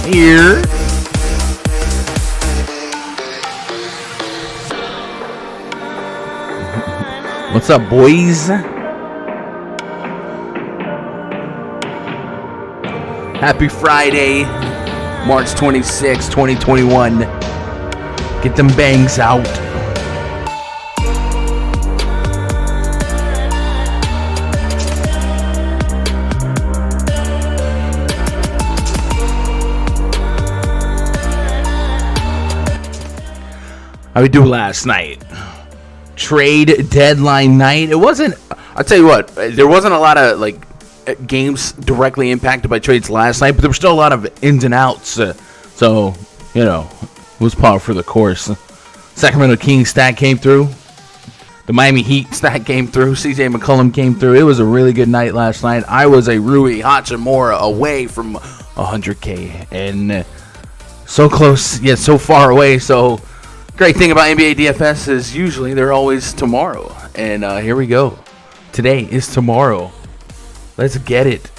Here. What's up, boys? Happy Friday, March 26, 2021. Get them bangs out. How we do last night? Trade deadline night. It wasn't. I'll tell you what. There wasn't a lot of games directly impacted by trades last night, but there were still a lot of ins and outs. So it was par for the course. Sacramento Kings stat came through. The Miami Heat stat came through. CJ McCollum came through. It was a really good night last night. I was a Rui Hachimura away from 100K. And so close, yet so far away. So, great thing about NBA DFS is usually they're always tomorrow. And here we go. Today is tomorrow. Let's get it.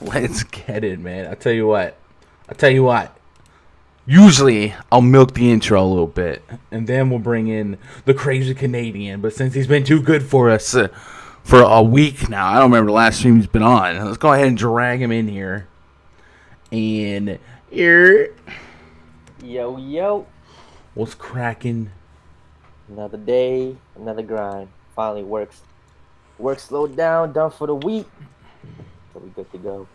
Let's get it, man. I tell you what. Usually, I'll milk the intro a little bit, and then we'll bring in the crazy Canadian. But since he's been too good for us for a week now, I don't remember the last stream he's been on. Let's go ahead and drag him in here. And here. Yo. What's cracking? Another day, another grind. Finally works. Work slowed down, done for the week. So we good to go.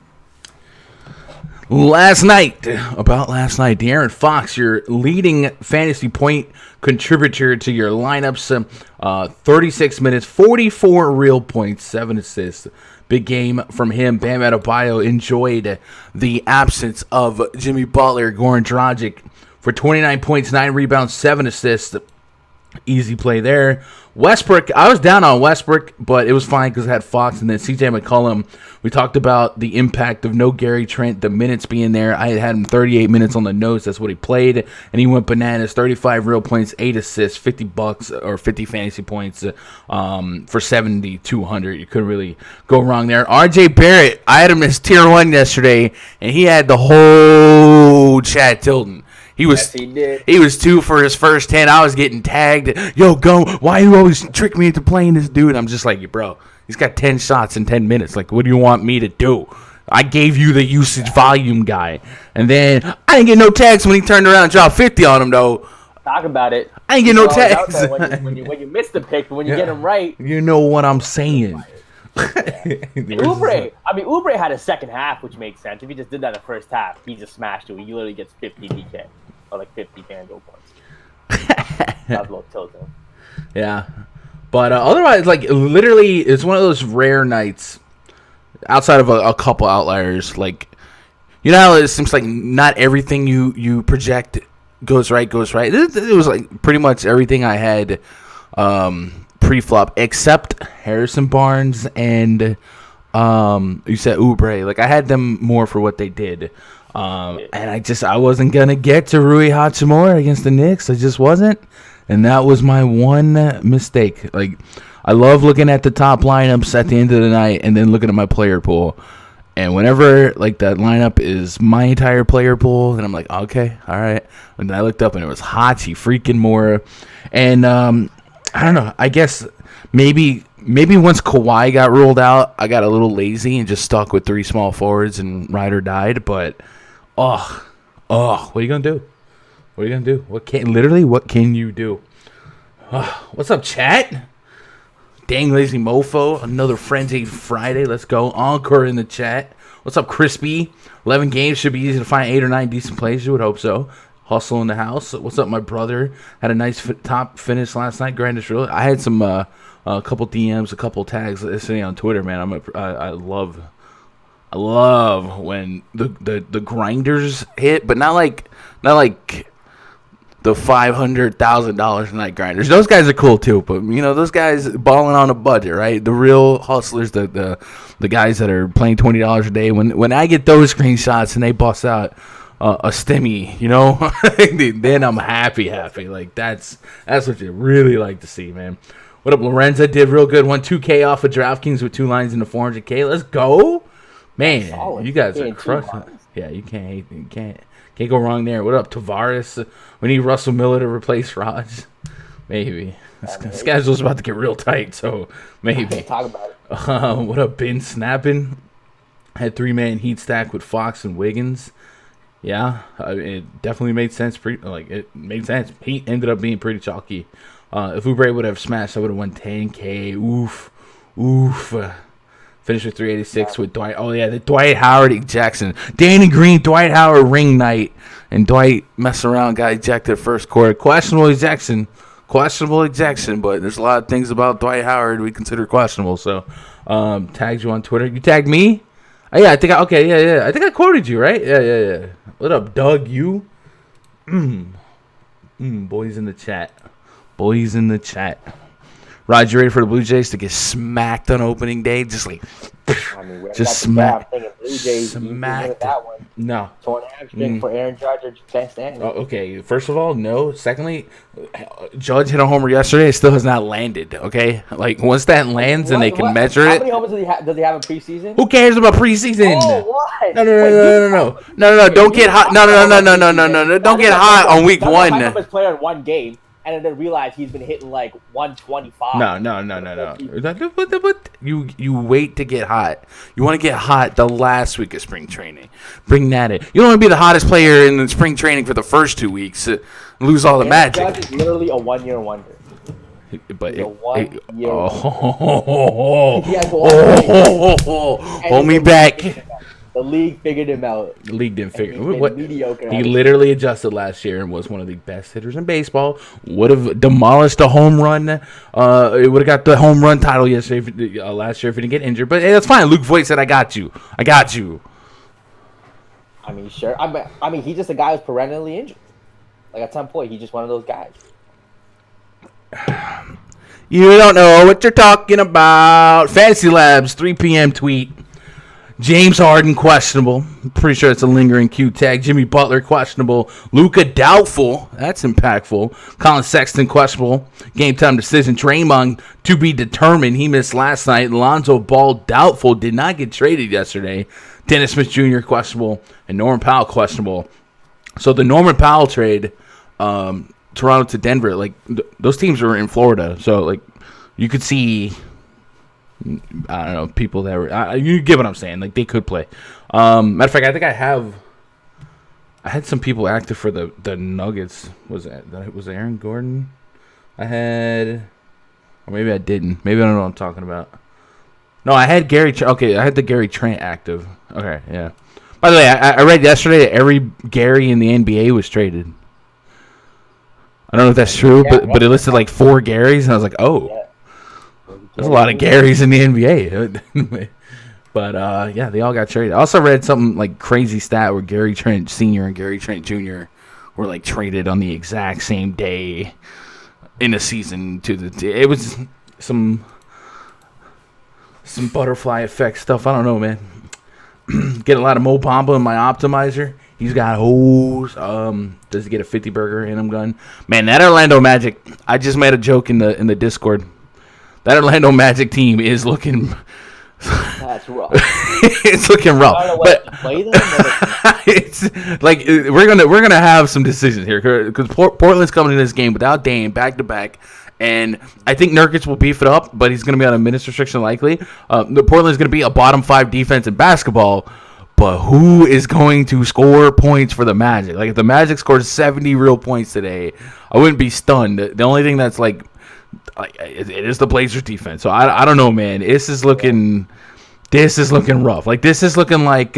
Last night, Darren Fox, your leading fantasy point contributor to your lineups, 36 minutes, 44 real points, 7 assists. Big game from him. Bam Adebayo enjoyed the absence of Jimmy Butler, Goran Dragic for 29 points, 9 rebounds, 7 assists. Easy play there. Westbrook, I was down on Westbrook, but it was fine because I had Fox and then CJ McCollum. We talked about the impact of no Gary Trent, the minutes being there. I had him 38 minutes on the nose. That's what he played, and he went bananas. 35 real points, 8 assists, $50 or 50 fantasy points for 7,200. You couldn't really go wrong there. RJ Barrett, I had him as tier 1 yesterday, and he had the whole chat tilting. He was 2 for his first 10. I was getting tagged. Yo, go. Why you always trick me into playing this dude? I'm just like, bro, he's got 10 shots in 10 minutes. Like, what do you want me to do? I gave you the usage volume guy. And then I didn't get no tags when he turned around and dropped 50 on him, though. Talk about it. I didn't get no tags. When you miss the pick, but when you get him right. You know what I'm saying. Oubre had a second half, which makes sense. If he just did that in the first half, he just smashed it. He literally gets 50 DK. Or like 50 FanDuel points. That was a little tilting. Yeah. But otherwise, like, literally, it's one of those rare nights, outside of a couple outliers. Like, you know how it seems like not everything you project goes right. It was like pretty much everything I had pre-flop, except Harrison Barnes and you said Oubre. Like, I had them more for what they did. And I wasn't going to get to Rui Hachimura against the Knicks. I just wasn't. And that was my one mistake. Like, I love looking at the top lineups at the end of the night and then looking at my player pool. And whenever, like, that lineup is my entire player pool, and I'm like, okay, all right. And I looked up and it was Hachi freaking Mura. And I don't know. I guess maybe once Kawhi got ruled out, I got a little lazy and just stuck with 3 small forwards and ride or died. But what are you gonna do? What can you do? What's up, chat? Dang lazy mofo. Another frenzied Friday. Let's go. Encore in the chat. What's up, Crispy? 11 games should be easy to find 8 or 9 decent plays. You would hope so. Hustle in the house. What's up, my brother? Had a nice top finish last night. Grandest real. I had some a couple DMs, a couple tags yesterday on Twitter. Man, I love when the grinders hit, but not like the $500,000 a night grinders. Those guys are cool too, but you know, those guys balling on a budget, right? The real hustlers, the guys that are playing $20 a day. When I get those screenshots and they bust out a stimmy, you know, then I'm happy. Like that's what you really like to see, man. What up, Lorenza? Did real good. Won 2K off of DraftKings with 2 lines into 400K. Let's go, man. You guys are crushing. Yeah, you can't go wrong there. What up, Tavares? We need Russell Miller to replace Raj. Maybe. Schedule's about to get real tight, so maybe. Talk about it. What up, Ben Snapping? Had 3-man Heat stack with Fox and Wiggins. Yeah, it definitely made sense. It made sense. Heat ended up being pretty chalky. If Oubre would have smashed, I would have won 10K. Oof. Finished with 386 with Dwight. Oh, yeah, the Dwight Howard ejection. Danny Green, Dwight Howard ring night. And Dwight messed around, got ejected first quarter. Questionable ejection, but there's a lot of things about Dwight Howard we consider questionable. So, tagged you on Twitter. You tagged me? Oh, yeah, I think I quoted you, right? Yeah. What up, Doug? You? Boys in the chat. Boys in the chat. Rod, you ready for the Blue Jays to get smacked on opening day? Just like, just smacked. Blue Jays smacked. That one. No. Torn hamstring for Aaron Judge. Best standing. Okay, first of all, no. Secondly, Judge hit a homer yesterday. It still has not landed, okay? Like, once that lands and they can measure it. How many homers does he have in preseason? Who cares about preseason? Oh, what? No. Don't get hot. No. Don't get hot on week one. I'm his player in one game. And then realize he's been hitting like 125. No. You wait to get hot. You want to get hot the last week of spring training. Bring that in. You don't want to be the hottest player in the spring training for the first 2 weeks. Lose all the magic. Judge is literally a 1 year wonder. But hold me back. The league figured him out. The league didn't figure what mediocre. He literally adjusted last year and was one of the best hitters in baseball. Would have demolished a home run. It would have got the home run title yesterday, last year if he didn't get injured. But hey, that's fine. Luke Voigt said, "I got you. I got you." I mean, sure. I mean, he's just a guy who's perennially injured. Like at some point, he's just one of those guys. You don't know what you're talking about. Fantasy Labs 3 p.m. tweet. James Harden, questionable. I'm pretty sure it's a lingering Q tag. Jimmy Butler, questionable. Luka, doubtful. That's impactful. Colin Sexton, questionable. Game time decision. Draymond, to be determined. He missed last night. Lonzo Ball, doubtful. Did not get traded yesterday. Dennis Smith Jr., questionable. And Norman Powell, questionable. So the Norman Powell trade, Toronto to Denver, like, those teams were in Florida. So, like, you could see... I don't know, people that were you get what I'm saying, like they could play. Matter of fact, I think I had some people active for the Nuggets. Was Aaron Gordon? Or maybe I didn't. Maybe I don't know what I'm talking about. No, I had I had the Gary Trent active. Okay, yeah. By the way, I read yesterday that every Gary in the NBA was traded. I don't know if that's true, but it listed like 4 Garys, and I was like, oh. Yeah. There's a lot of Garys in the NBA. But, yeah, they all got traded. I also read something like crazy stat where Gary Trent Sr. and Gary Trent Jr. were, like, traded on the exact same day in a season. It was some butterfly effect stuff. I don't know, man. Get a lot of Mo Bamba in my optimizer. He's got holes. Does he get a 50 burger in him gun? Man, that Orlando Magic, I just made a joke in the Discord. That Orlando Magic team is looking. That's rough. It's looking rough. I don't know but to play them, it's like we're gonna have some decisions here because Portland's coming in this game without Dame back to back, and I think Nurkic will beef it up, but he's gonna be on a minutes restriction likely. Portland's gonna be a bottom 5 defense in basketball, but who is going to score points for the Magic? Like if the Magic scored 70 real points today, I wouldn't be stunned. The only thing that's like it is the Blazers defense. So I don't know, man. This is looking rough. Like this is looking like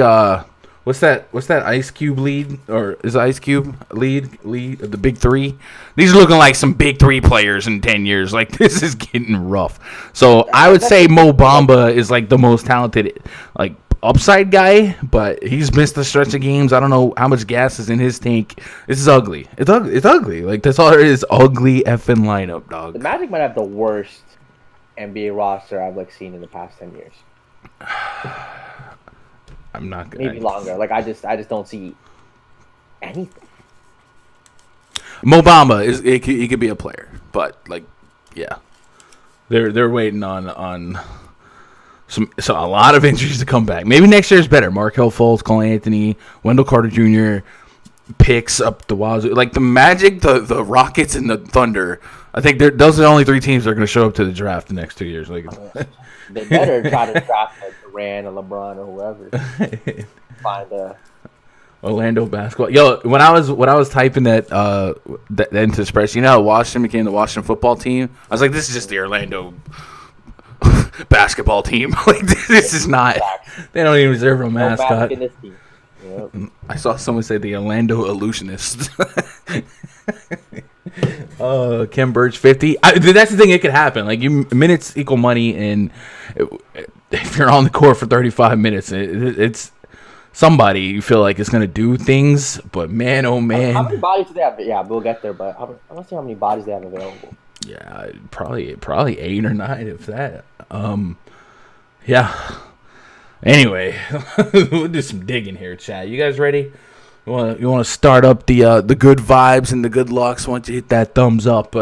what's that Ice Cube lead, or is Ice Cube lead the big 3? These are looking like some big 3 players in 10 years. Like this is getting rough. So I would say Mo Bamba is like the most talented like upside guy, but he's missed a stretch of games. I don't know how much gas is in his tank. This is ugly. It's ugly. Like that's all there is. Ugly effing lineup, dog. The Magic might have the worst NBA roster I've like seen in the past 10 years. I'm not gonna. Maybe longer. Like I just don't see anything. Mo Bamba he could be a player, but like yeah, they're waiting on. So a lot of injuries to come back. Maybe next year is better. Markelle Fultz, Cole Anthony, Wendell Carter Jr. picks up the Wazoo. Like the Magic, the Rockets, and the Thunder. I think those are the only 3 teams that are going to show up to the draft the next 2 years. Like they better try to draft like Durant or LeBron or whoever. Find a Orlando basketball. Yo, when I was typing that into spreadsheet, you know how Washington became the Washington football team? I was like, this is just the Orlando basketball team. Like this is not. They don't even deserve a mascot. Yep. I saw someone say the Orlando Illusionists. Ken Burge 50. That's the thing. It could happen. Like minutes equal money, and if you're on the court for 35 minutes, it's somebody you feel like is going to do things. But man, oh man. How many bodies do they have? Yeah, we'll get there, but I want to see how many bodies they have available. Yeah, probably 8 or 9 if that. Yeah. Anyway, we'll do some digging here, chat. You guys ready? You want to start up the good vibes and the good lucks once you hit that thumbs up,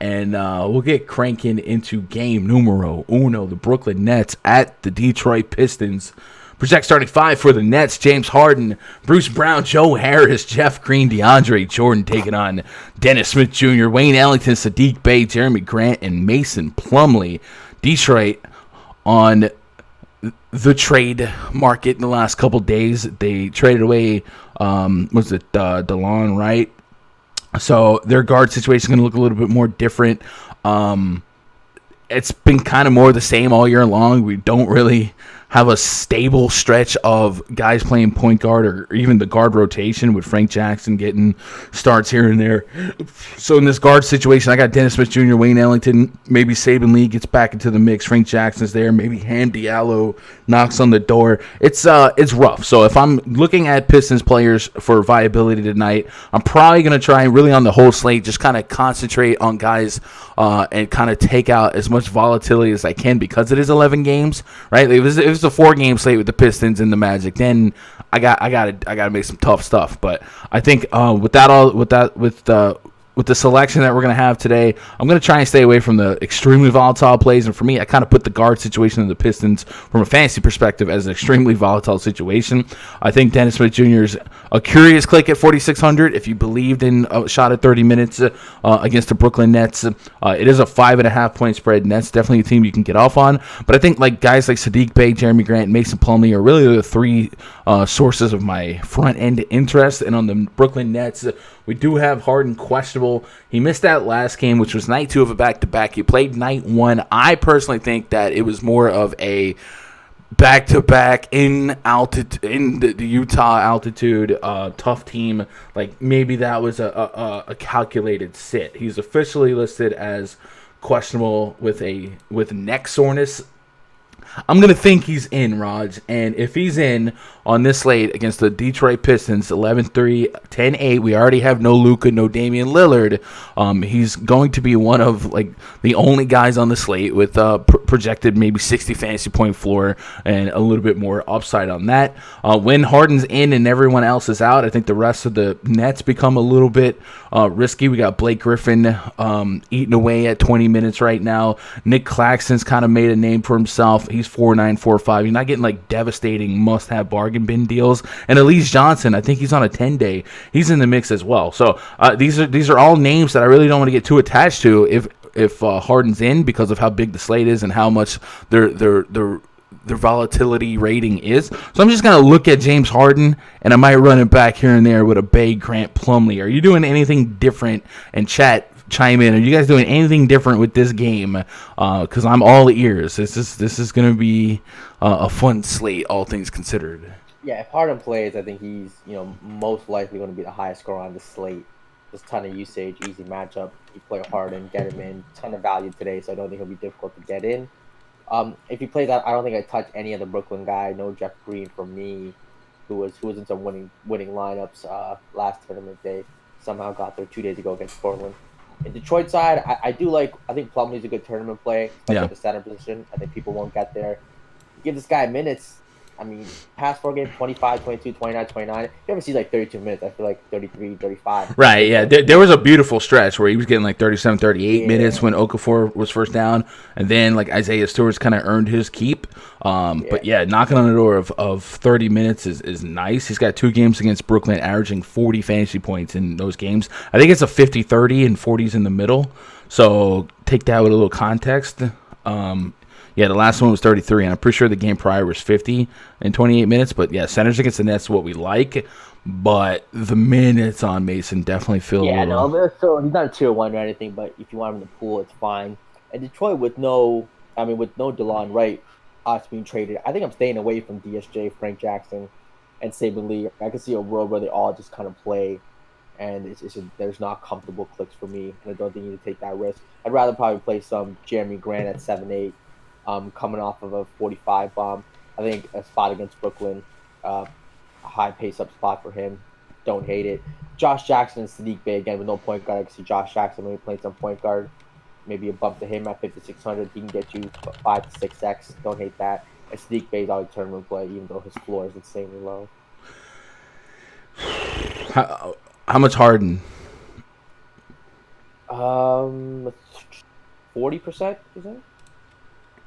and we'll get cranking into game numero uno. The Brooklyn Nets at the Detroit Pistons. Project starting 5 for the Nets: James Harden, Bruce Brown, Joe Harris, Jeff Green, DeAndre Jordan taking on Dennis Smith Jr., Wayne Ellington, Sadiq Bey, Jeremy Grant, and Mason Plumlee. Detroit on the trade market in the last couple days. They traded away, DeLon, right? So their guard situation is going to look a little bit more different. It's been kind of more the same all year long. We don't really have a stable stretch of guys playing point guard or even the guard rotation with Frank Jackson getting starts here and there. So in this guard situation, I got Dennis Smith Jr., Wayne Ellington, maybe Saban Lee gets back into the mix. Frank Jackson's there. Maybe Ham Diallo knocks on the door. It's rough. So if I'm looking at Pistons players for viability tonight, I'm probably going to try and really on the whole slate just kind of concentrate on guys and kind of take out as much volatility as I can because it is 11 games, right? It was a 4-game slate with the Pistons and the Magic. Then I got to make some tough stuff. But I think with the selection that we're going to have today, I'm going to try and stay away from the extremely volatile plays. And for me, I kind of put the guard situation of the Pistons from a fantasy perspective as an extremely volatile situation. I think Dennis Smith Jr. is a curious click at 4,600. If you believed in a shot at 30 minutes against the Brooklyn Nets, it is a 5.5 point spread. Nets definitely a team you can get off on. But I think like guys like Sadiq Bey, Jeremy Grant, and Mason Plumlee are really the 3 sources of my front end interest. And on the Brooklyn Nets, we do have Harden questionable. He missed that last game, which was night 2 of a back-to-back. He played night 1. I personally think that it was more of a back-to-back in altitude, in the Utah altitude, tough team. Like maybe that was a calculated sit. He's officially listed as questionable with neck soreness. I'm going to think he's in, Raj. And if he's in on this slate against the Detroit Pistons, 11-3, 10-8, we already have no Luka, no Damian Lillard. He's going to be one of like the only guys on the slate with projected maybe 60 fantasy point floor and a little bit more upside on that. When Harden's in and everyone else is out, I think the rest of the Nets become a little bit risky. We got Blake Griffin eating away at 20 minutes right now. Nick Claxton's kind of made a name for himself. He's 4.9, 4.5. You're not getting like devastating must-have bargain bin deals. And Elise Johnson, I think he's on a 10-day. He's in the mix as well. So these are all names that I really don't want to get too attached to if Harden's in because of how big the slate is and how much their volatility rating is. So I'm just going to look at James Harden, and I might run it back here and there with a Bey, Grant, Plumlee. Are you doing anything different? And chat, chime in. Are you guys doing anything different with this game? Because I'm all ears. This is going to be a fun slate, all things considered. Yeah, if Harden plays, I think he's most likely going to be the highest scorer on the slate. Just ton of usage, easy matchup. You play Harden, get him in, ton of value today, so I don't think it'll be difficult to get in. If he plays, I don't think I touch any of the Brooklyn guy. No Jeff Green for me, who was in some winning lineups last tournament day. Somehow got there 2 days ago against Portland. In Detroit side, I think Plumlee's a good tournament play, at the center position. I think people won't get there. Give this guy minutes. I mean, past 4 games, 25, 22, 29, 29. You ever see like 32 minutes, I feel like 33, 35. Right, yeah. There was a beautiful stretch where he was getting like 37, 38 minutes when Okafor was first down. And then like Isaiah Stewart's kind of earned his keep. But yeah, knocking on the door of 30 minutes is nice. He's got 2 games against Brooklyn, averaging 40 fantasy points in those games. I think it's a 50-30 and 40s in the middle. So take that with a little context. Yeah, the last one was 33, and I'm pretty sure the game prior was 50 in 28 minutes. But, yeah, centers against the Nets is what we like. But the minutes on Mason definitely feel a little... Yeah, so he's not a tier 1 or anything, but if you want him in the pool, it's fine. And Detroit with no DeLon Wright being traded, I think I'm staying away from DSJ, Frank Jackson, and Saban Lee. I can see a world where they all just kind of play, and there's not comfortable clicks for me, and I don't think you need to take that risk. I'd rather probably play some Jeremy Grant at 7-8. Coming off of a 45 bomb. I think a spot against Brooklyn a high pace-up spot for him. Don't hate it. Josh Jackson and Sadiq Bey, again, with no point guard. I can see Josh Jackson maybe playing some point guard. Maybe a bump to him at 5,600. He can get you 5 to 6x. Don't hate that. And Sadiq Bey's always tournament play, even though his floor is insanely low. How much Harden? 40%, is it?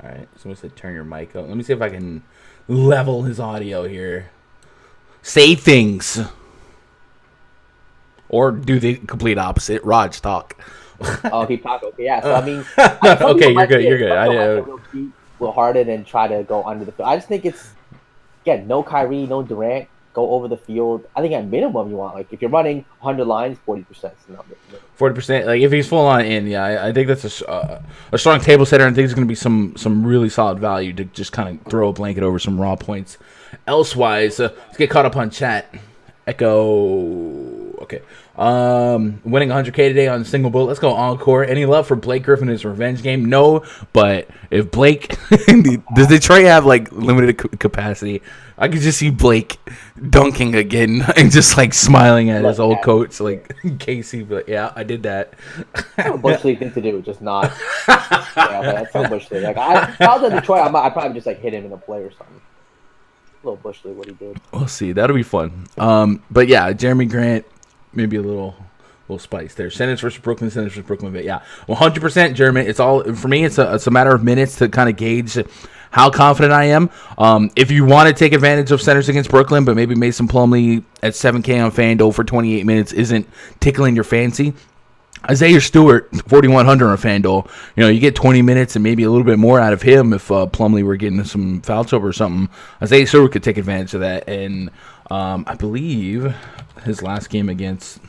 All right, someone said turn your mic up. Let me see if I can level his audio here. Say things. Or do the complete opposite. Raj, talk. Oh, keep talking. Okay, yeah. So, I mean... okay, you're good. You're good. Will Harden and try to go under the field. I just think it's... Again, no Kyrie, no Durant. Go over the field. I think at minimum you want, like, if you're running 100 lines, 40% is the number. 40%. Like, if he's full on in, yeah, I think that's a strong table setter. I think there's going to be some really solid value to just kind of throw a blanket over some raw points. Elsewise, let's get caught up on chat. Echo. Okay. Winning 100K today on single bullet. Let's go encore. Any love for Blake Griffin in his revenge game? No, but if Blake... does Detroit have, like, limited capacity? I could just see Blake dunking again and just, like, smiling at his old coach, like, Casey. But, yeah, I did that. That's a Bush League thing to do, just not... yeah, that's so Bush League. Like, if I was in Detroit, I'd probably just, like, hit him in a play or something. A little Bush League, what he did. We'll see. That'll be fun. But, yeah, Jeremy Grant... Maybe a little spice there. Sentence versus Brooklyn. But yeah, 100% German. It's all for me. It's a matter of minutes to kind of gauge how confident I am. If you want to take advantage of centers against Brooklyn, but maybe Mason Plumlee at 7K on FanDuel for 28 minutes isn't tickling your fancy. Isaiah Stewart, 4,100 on FanDuel. You know, you get 20 minutes and maybe a little bit more out of him if Plumlee were getting some foul trouble or something. Isaiah Stewart could take advantage of that. And I believe his last game against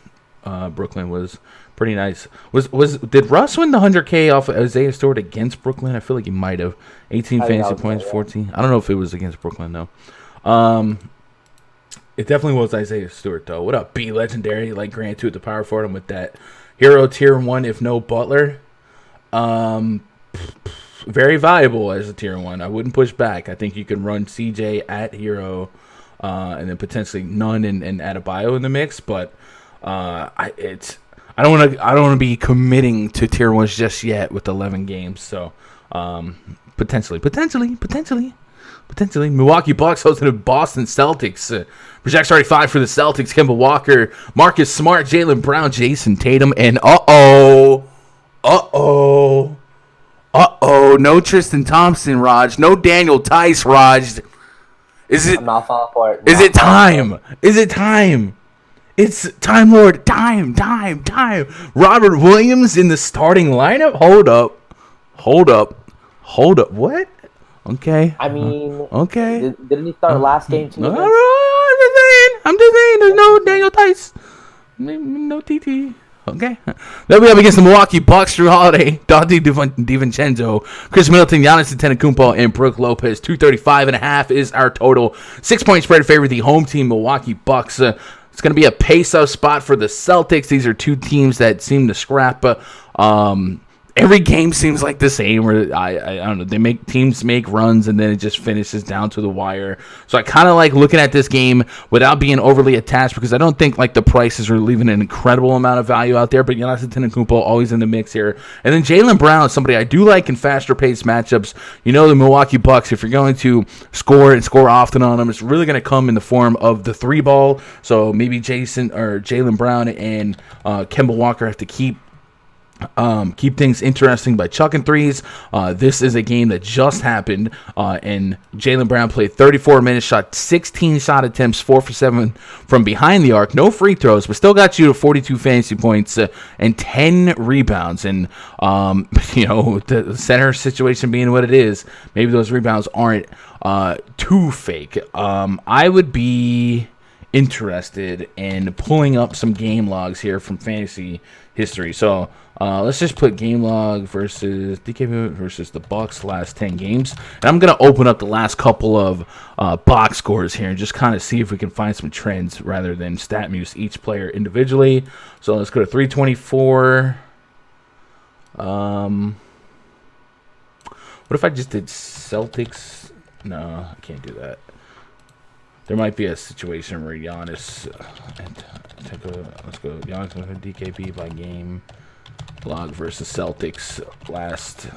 Brooklyn was pretty nice. Did Russ win the 100K off of Isaiah Stewart against Brooklyn? I feel like he might have. 18 fantasy points, 14. I don't know if it was against Brooklyn, though. It definitely was Isaiah Stewart, though. What up, B Legendary? Like Grant 2 at the power forward. I'm with that. Hero tier 1, if no Butler. Very valuable as a tier 1. I wouldn't push back. I think you can run CJ at Hero and then potentially Nunn and Adebayo in the mix, but I don't want to be committing to tier 1s just yet with 11 games. So potentially. Milwaukee Bucks hosting the Boston Celtics. Projects 35 for the Celtics. Kemba Walker, Marcus Smart, Jaylen Brown, Jason Tatum, and no Tristan Thompson, Raj. No Daniel Tice, Raj. I'm not falling for it. Is it time? It's time, Lord. Time. Robert Williams in the starting lineup? Hold up. What? Okay. I mean, okay. Didn't he start last game too? I'm just saying. There's no Daniel Tice. No TT. Okay. Then we have against the Milwaukee Bucks, Drew Holiday, Dante DiVincenzo, Chris Middleton, Giannis Antetokounmpo, and Brook Lopez. 235.5 is our total. 6-point spread in favor of the home team, Milwaukee Bucks. It's going to be a pace-up spot for the Celtics. These are two teams that seem to scrap. Every game seems like the same. Where I don't know. Teams make runs and then it just finishes down to the wire. So I kind of like looking at this game without being overly attached because I don't think like the prices are leaving an incredible amount of value out there. But Giannis Antetokounmpo always in the mix here. And then Jaylen Brown, somebody I do like in faster paced matchups. You know the Milwaukee Bucks. If you're going to score and score often on them, it's really going to come in the form of the 3-ball. So maybe Jaylen Brown and Kemba Walker have to keep things interesting by chucking threes. This is a game that just happened, and Jaylen Brown played 34 minutes, shot 16 shot attempts, 4 for 7 from behind the arc, no free throws, but still got you to 42 fantasy points and 10 rebounds. And the center situation being what it is, maybe those rebounds aren't too fake. I would be interested in pulling up some game logs here from fantasy history. So let's just put game log versus DK versus the Bucks last 10 games. And I'm going to open up the last couple of box scores here and just kind of see if we can find some trends rather than stat muse each player individually. So let's go to 324. What if I just did Celtics? No, I can't do that. there might be a situation where Giannis let's go Giannis DKP by game log versus Celtics let's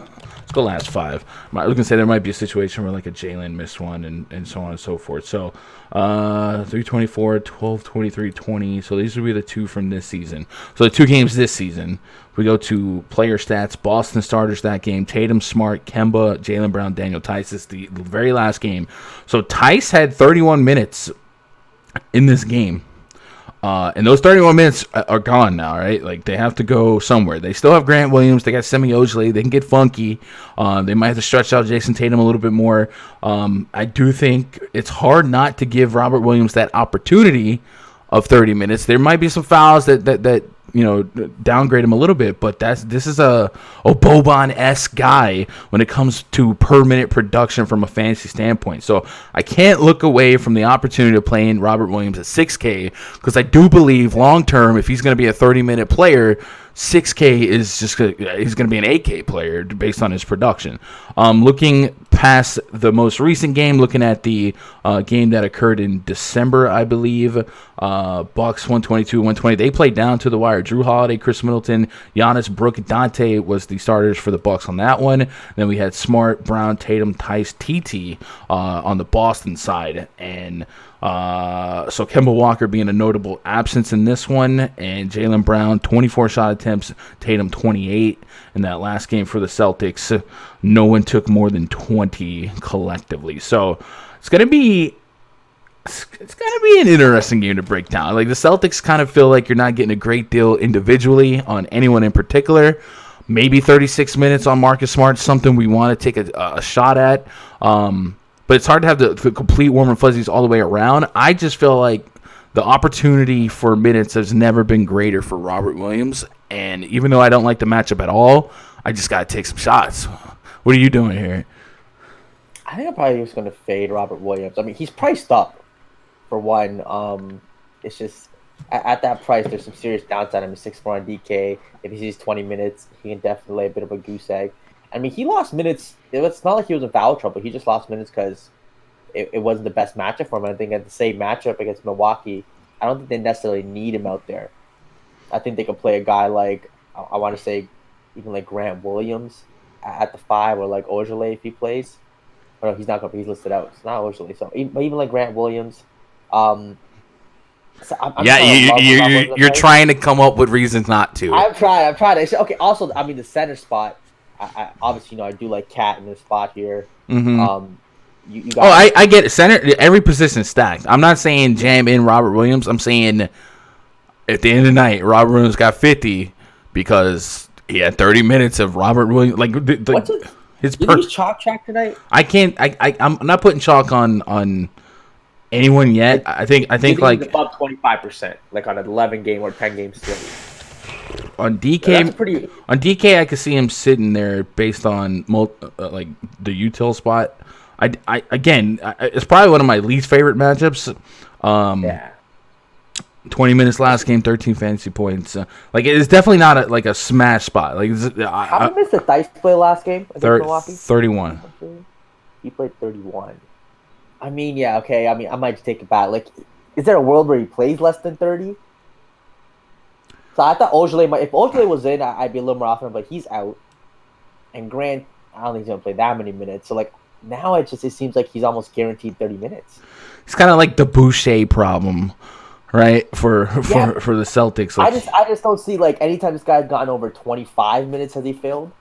go last 5. I was gonna say there might be a situation where like a Jaylen missed one and so on and so forth. So 324, 12, 23, 20. So these would be the 2 from this season. So the 2 games this season. We go to player stats. Boston starters that game: Tatum, Smart, Kemba, Jaylen Brown, Daniel Tice. Is the very last game. So Tice had 31 minutes in this game. And those 31 minutes are gone now, right? Like, they have to go somewhere. They still have Grant Williams. They got Semi Ojeleye. They can get funky. They might have to stretch out Jason Tatum a little bit more. I do think it's hard not to give Robert Williams that opportunity of 30 minutes. There might be some fouls that downgrade him a little bit, but this is a Boban-esque guy when it comes to per minute production from a fantasy standpoint. So I can't look away from the opportunity to play in Robert Williams at 6K, because I do believe long term, if he's going to be a 30-minute player, 6K is he's going to be an 8K player based on his production. Looking past the most recent game, looking at the game that occurred in December, I believe, Bucks 122-120. They played down to the wire. Drew Holiday, Chris Middleton, Giannis, Brooke, Dante was the starters for the Bucks on that one. Then we had Smart, Brown, Tatum, Tice, TT on the Boston side, and so Kemba Walker being a notable absence in this one, and Jaylen Brown 24 shot attempts, Tatum 28 in that last game for the Celtics. No one took more than 20 collectively. So it's gonna be an interesting game to break down. Like, the Celtics kind of feel like you're not getting a great deal individually on anyone in particular. Maybe 36 minutes on Marcus Smart, something we want to take a shot at. But it's hard to have the complete warm and fuzzies all the way around. I just feel like the opportunity for minutes has never been greater for Robert Williams. And even though I don't like the matchup at all, I just got to take some shots. What are you doing here? I think I'm probably just going to fade Robert Williams. I mean, he's priced up, for one. It's just, at that price, there's some serious downside. I mean, 6-4 on DK. If he sees 20 minutes, he can definitely lay a bit of a goose egg. I mean, he lost minutes. It's not like he was in foul trouble. He just lost minutes because it wasn't the best matchup for him. I think at the same matchup against Milwaukee, I don't think they necessarily need him out there. I think they could play a guy like, I want to say, even like Grant Williams at the 5, or like Ojeleye if he plays. Oh, no, he's not going to be listed out. It's not Ojeleye. So, but even like Grant Williams. So you're trying to come up with reasons not to. I'm trying. Okay, also, I mean, the center spot, I obviously, I do like Cat in this spot here. Mm-hmm. You got I get it. Center, every position is stacked. I'm not saying jam in Robert Williams. I'm saying at the end of the night, Robert Williams got 50 because he had 30 minutes of Robert Williams. His chalk track tonight? I'm not putting chalk on anyone yet. I think like above 25%, like on an 11 game or 10 game slate. On DK, I could see him sitting there based on like the util spot. It's probably one of my least favorite matchups. 20 minutes last game, 13 fantasy points. Like, it's definitely not a smash spot. Like, how many minutes did Dice play last game against Milwaukee? 31. He played 31. I mean, yeah, okay. I mean, I might just take it back. Like, is there a world where he plays less than 30? So I thought Ojeleye if Ojeleye was in, I'd be a little more often, but he's out. And Grant, I don't think he's going to play that many minutes. So, like, now it seems like he's almost guaranteed 30 minutes. It's kind of like the Boucher problem, right? For the Celtics. Like, I just don't see, like, anytime this guy's gotten over 25 minutes has he failed.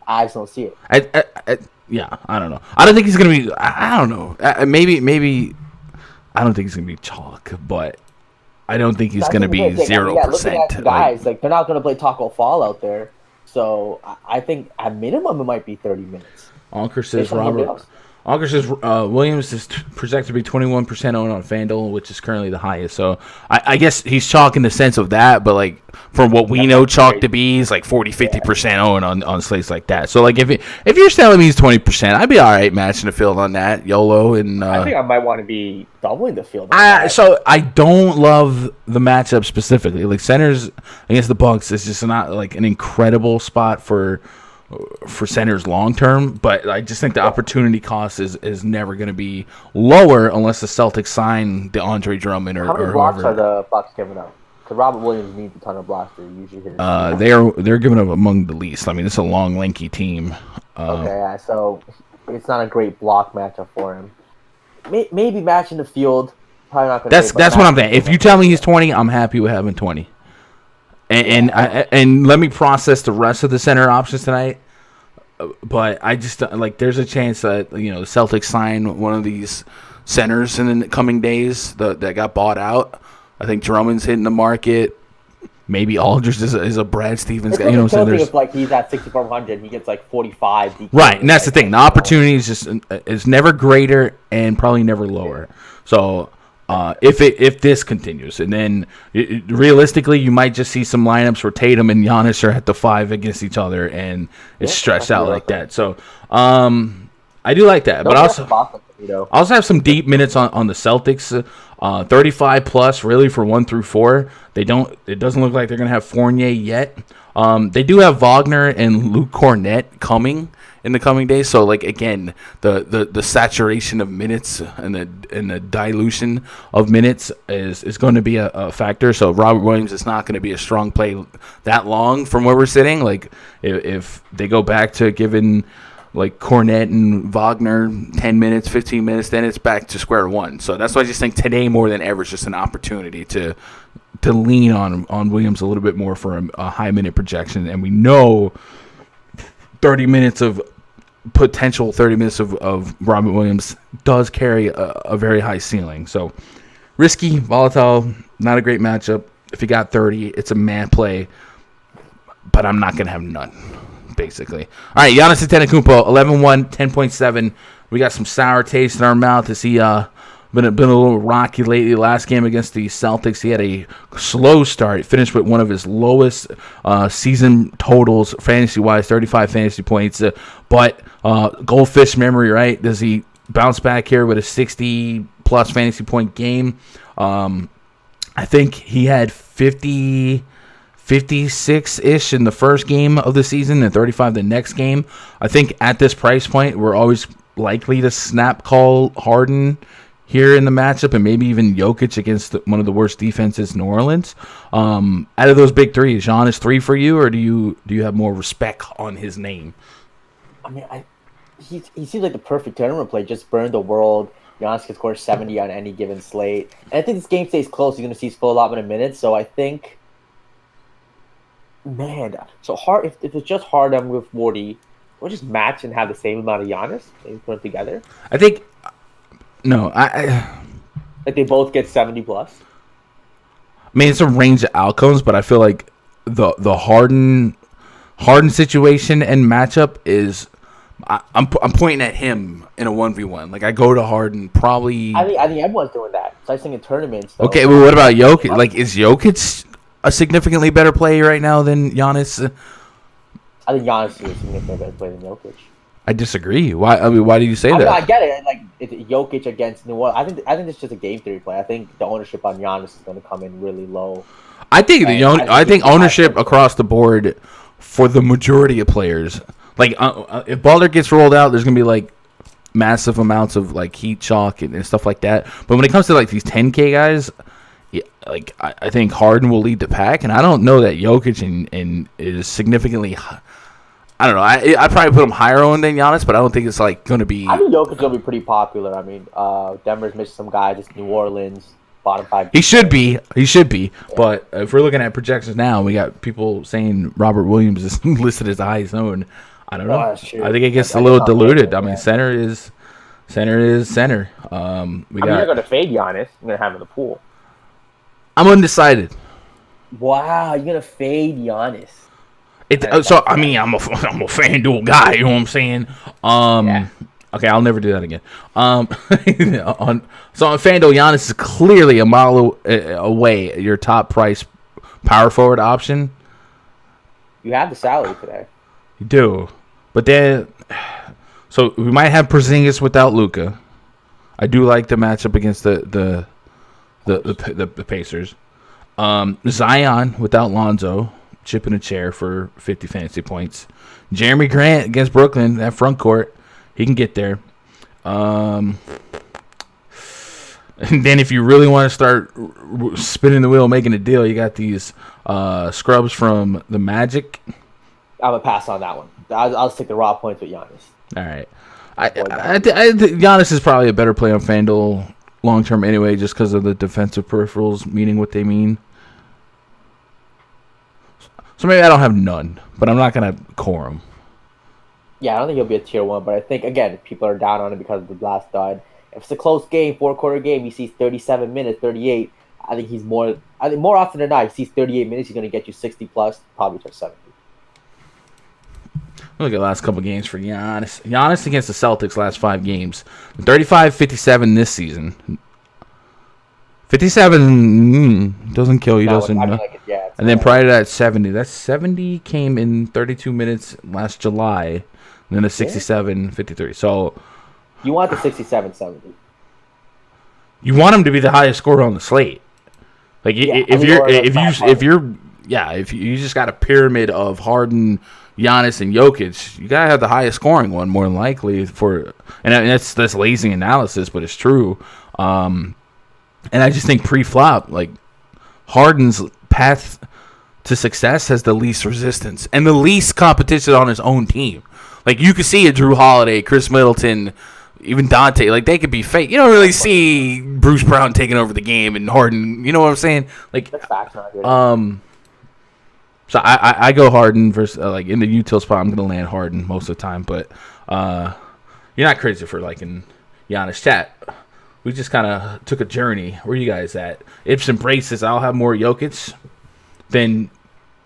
I just don't see it. Yeah, I don't know. I don't think he's going to be, I don't know. Maybe, I don't think he's going to be chalk, but I don't think he's going to be 0%. Looking at the guys, like, they're not going to play Taco Fall out there. So I think at minimum it might be 30 minutes. Anker says Williams is projected to be 21% owned on FanDuel, which is currently the highest. So I guess he's chalk in the sense of that, but like from what we know chalk to be, is like 40-50% owned on slates like that. So like if you're telling me he's 20%, I'd be all right matching the field on that YOLO. And I think I might want to be doubling the field. So I don't love the matchup specifically. Like centers against the Bucks is just not like an incredible spot for for centers long term, but I just think the opportunity cost is never going to be lower unless the Celtics sign DeAndre Drummond or How many blocks whoever. are the Bucks giving up? Because Robert Williams needs a ton of blocks to usually hit. They're giving up among the least. I mean, it's a long, lanky team. So it's not a great block matchup for him. Maybe matching the field. Probably not going to. That's what I'm saying. If you tell me he's 20, I'm happy with having 20. And let me process the rest of the center options tonight. But I just there's a chance that the Celtics sign one of these centers in the coming days that got bought out. I think Drummond's hitting the market. Maybe Aldridge is a Brad Stevens guy. So if he's at 6,400, he gets 45. Right, and that's the thing. The opportunity is never greater and probably never lower. So if this continues, and then realistically, you might just see some lineups where Tatum and Giannis are at the 5 against each other, and it's stretched out like that. So I do like that, but also have some deep minutes on the Celtics. 35 plus really for 1 through 4. It doesn't look like they're gonna have Fournier yet. They do have Wagner and Luke Cornett coming in the coming days. So again, the saturation of minutes and the dilution of minutes is going to be a factor. So Robert Williams is not going to be a strong play that long from where we're sitting. If they go back to giving Cornette and Wagner 10 minutes, 15 minutes, then it's back to square one. So that's why I just think today more than ever is just an opportunity to lean on Williams a little bit more for a high minute projection. And we know 30 minutes of Robert Williams does carry a very high ceiling. So risky, volatile, not a great matchup. If you got 30, it's a man play, but I'm not going to have none. Basically. All right, Giannis Antetokounmpo, 11-1, 10.7. We got some sour taste in our mouth as he been a little rocky lately. Last game against the Celtics, he had a slow start. Finished with one of his lowest season totals, fantasy-wise, 35 fantasy points. But goldfish memory, right? Does he bounce back here with a 60-plus fantasy point game? I think he had 56-ish in the first game of the season and 35 the next game. I think at this price point, we're always likely to snap call Harden here in the matchup and maybe even Jokic against one of the worst defenses in New Orleans. Out of those big three, is Giannis 3 for you, or do you have more respect on his name? I mean, he seems like the perfect tournament play. Just burn the world. Giannis can score 70 on any given slate. And I think this game stays close. You're going to see his full allotment of minutes. So I think... Man, so hard. If it's just hard, I'm with 40. We'll just match and have the same amount of Giannis. Maybe put them together. I think I they both get 70 plus. I mean, it's a range of outcomes, but I feel like the Harden situation and matchup is. I'm pointing at him in a 1v1. I go to Harden probably. I think everyone's doing that. So I think in tournaments. Though, okay, well, what about Jokic? Is Jokic a significantly better play right now than Giannis? I think Giannis is a significantly better play than Jokic. I disagree. Why? I mean, why do you say that? I get it. It's Jokic against New Orleans. I think it's just a game theory play. I think the ownership on Giannis is going to come in really low. I think ownership across the board for the majority of players. If Butler gets rolled out, there's going to be massive amounts of heat shock and stuff like that. But when it comes to these 10K guys. Yeah, I think Harden will lead the pack, and I don't know that Jokic is significantly. I don't know. I probably put him higher on than Giannis, but I don't think it's going to be. I think Jokic's going to be pretty popular. I mean, Denver's missed some guys. It's New Orleans, bottom 5. He should be. Yeah. But if we're looking at projections now, we got people saying Robert Williams is listed as high zone. I don't know. I think it gets a little diluted. I mean, center is center. You're going to fade Giannis. You're going to have him in the pool. I'm undecided. Wow, you're gonna fade Giannis. I mean, I'm a FanDuel guy. You know what I'm saying? Yeah. Okay, I'll never do that again. On FanDuel, Giannis is clearly a mile away. Your top price power forward option. You have the salary today. You do, but then, so we might have Porzingis without Luka. I do like the matchup against the Pacers. Zion without Lonzo. chip in a chair for 50 fantasy points. Jeremy Grant against Brooklyn, that front court, he can get there. And then if you really want to start spinning the wheel, making a deal, you got these scrubs from the Magic. I'm going to pass on that one. I'll stick the raw points with Giannis. All right. I Giannis is probably a better play on FanDuel long term anyway, just because of the defensive peripherals meaning what they mean. So maybe I don't have none, but I'm not going to core him. Yeah, I don't think he'll be a tier 1, but I think, again, people are down on it because of the last stud. If it's a close game, 4-quarter game, he sees 37 minutes, 38. I think more often than not, he sees 38 minutes, he's going to get you 60 plus, probably to 70. Look at the last couple games for Giannis. Giannis against the Celtics last 5 games. 35-57 this season. 57 doesn't kill you, doesn't. And then prior to that, 70. That 70 came in 32 minutes last July. And then a 67-53. So you want the 67-70. You want him to be the highest scorer on the slate. Like if you just got a pyramid of Harden, Giannis, and Jokic, you gotta have the highest scoring one more than likely and that's lazy analysis, but it's true. And I just think pre-flop, like Harden's path to success has the least resistance and the least competition on his own team. Like you could see a Drew Holiday, Chris Middleton, even Dante, like they could be fake. You don't really see Bruce Brown taking over the game and Harden. You know what I'm saying? Like, so I go Harden versus like in the util spot. I'm gonna land Harden most of the time, but you're not crazy for liking Giannis. Chat. We just kind of took a journey. Where you guys at? Ibsen braces. I'll have more Jokic than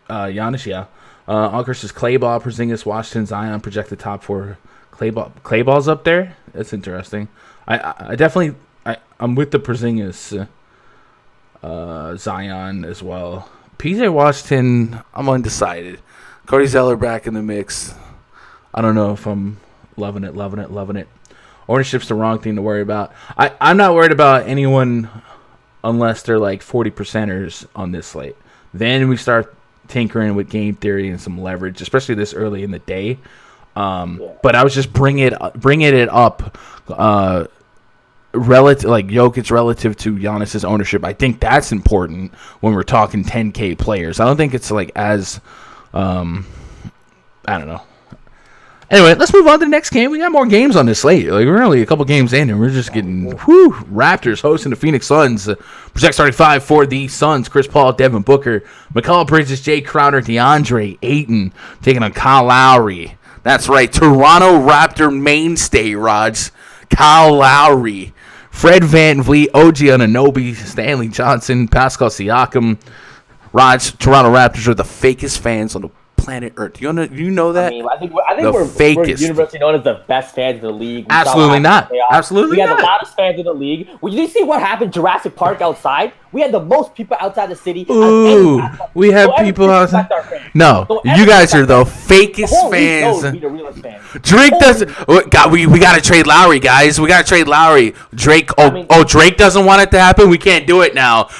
Giannis. Yeah. Unkers is Clayball, Porzingis, Washington, Zion projected top 4. Clayball's up there. That's interesting. I definitely I'm with the Porzingis, Zion as well. PJ Washington, I'm undecided. Cody Zeller back in the mix. I don't know if I'm loving it. Ownership's the wrong thing to worry about. I'm not worried about anyone unless they're like 40%ers on this slate. Then we start tinkering with game theory and some leverage, especially this early in the day. But I was just bringing it up relative, like Jokic relative to Giannis's ownership. I think that's important when we're talking 10K players. I don't think it's like as I don't know. Anyway, let's move on to the next game. We got more games on this slate. Like we're only a couple games in, and we're just getting Raptors hosting the Phoenix Suns. Project 35 for the Suns. Chris Paul, Devin Booker, Mccollum, Bridges, Jay Crowder, DeAndre Ayton taking on Kyle Lowry. That's right, Toronto Raptor mainstay, Raj. Kyle Lowry, Fred VanVleet, OG Anunoby, Stanley Johnson, Pascal Siakam. Raj, Toronto Raptors are the fakest fans on the planet Earth. You know that? I think we're universally known as the best fans in the league. Absolutely not. Absolutely not. We had the loudest fans in the league. Well, you see what happened Jurassic Park outside? We had the most people outside the city. Ooh, we have people outside. No, you guys are the fakest fans. Drake doesn't. We got to trade Lowry, guys. We got to trade Lowry. Drake. Drake doesn't want it to happen. We can't do it now.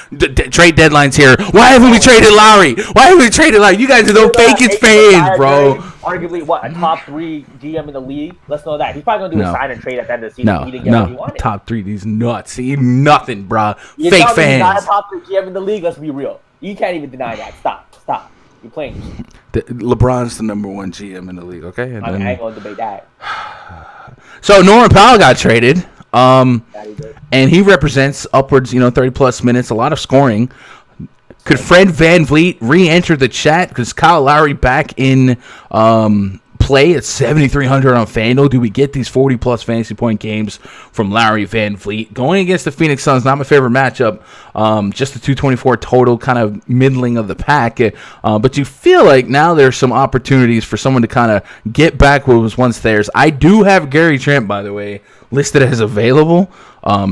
Trade deadline's here. Why haven't we traded Lowry? You guys are the fakest fans, bro. Arguably, a top 3 GM in the league? Let's know that. He's probably going to do a sign and trade at the end of the season. He didn't get what he wanted. Top 3, these nuts. Nothing, bro. Fake fans. He's not a top 3 GM in the league. Let's be real. You can't even deny that. Stop. You're playing. LeBron's the number 1 GM in the league, okay? I ain't going to debate that. So Norman Powell got traded. And he represents upwards, 30-plus minutes, a lot of scoring. Could Fred VanVleet re-enter the chat? Because Kyle Lowry back in play at 7,300 on FanDuel. Do we get these 40-plus fantasy point games from Lowry VanVleet? Going against the Phoenix Suns, not my favorite matchup. Just the 224 total, kind of middling of the pack. But you feel like now there's some opportunities for someone to kind of get back what was once theirs. I do have Gary Trent, by the way, listed as available.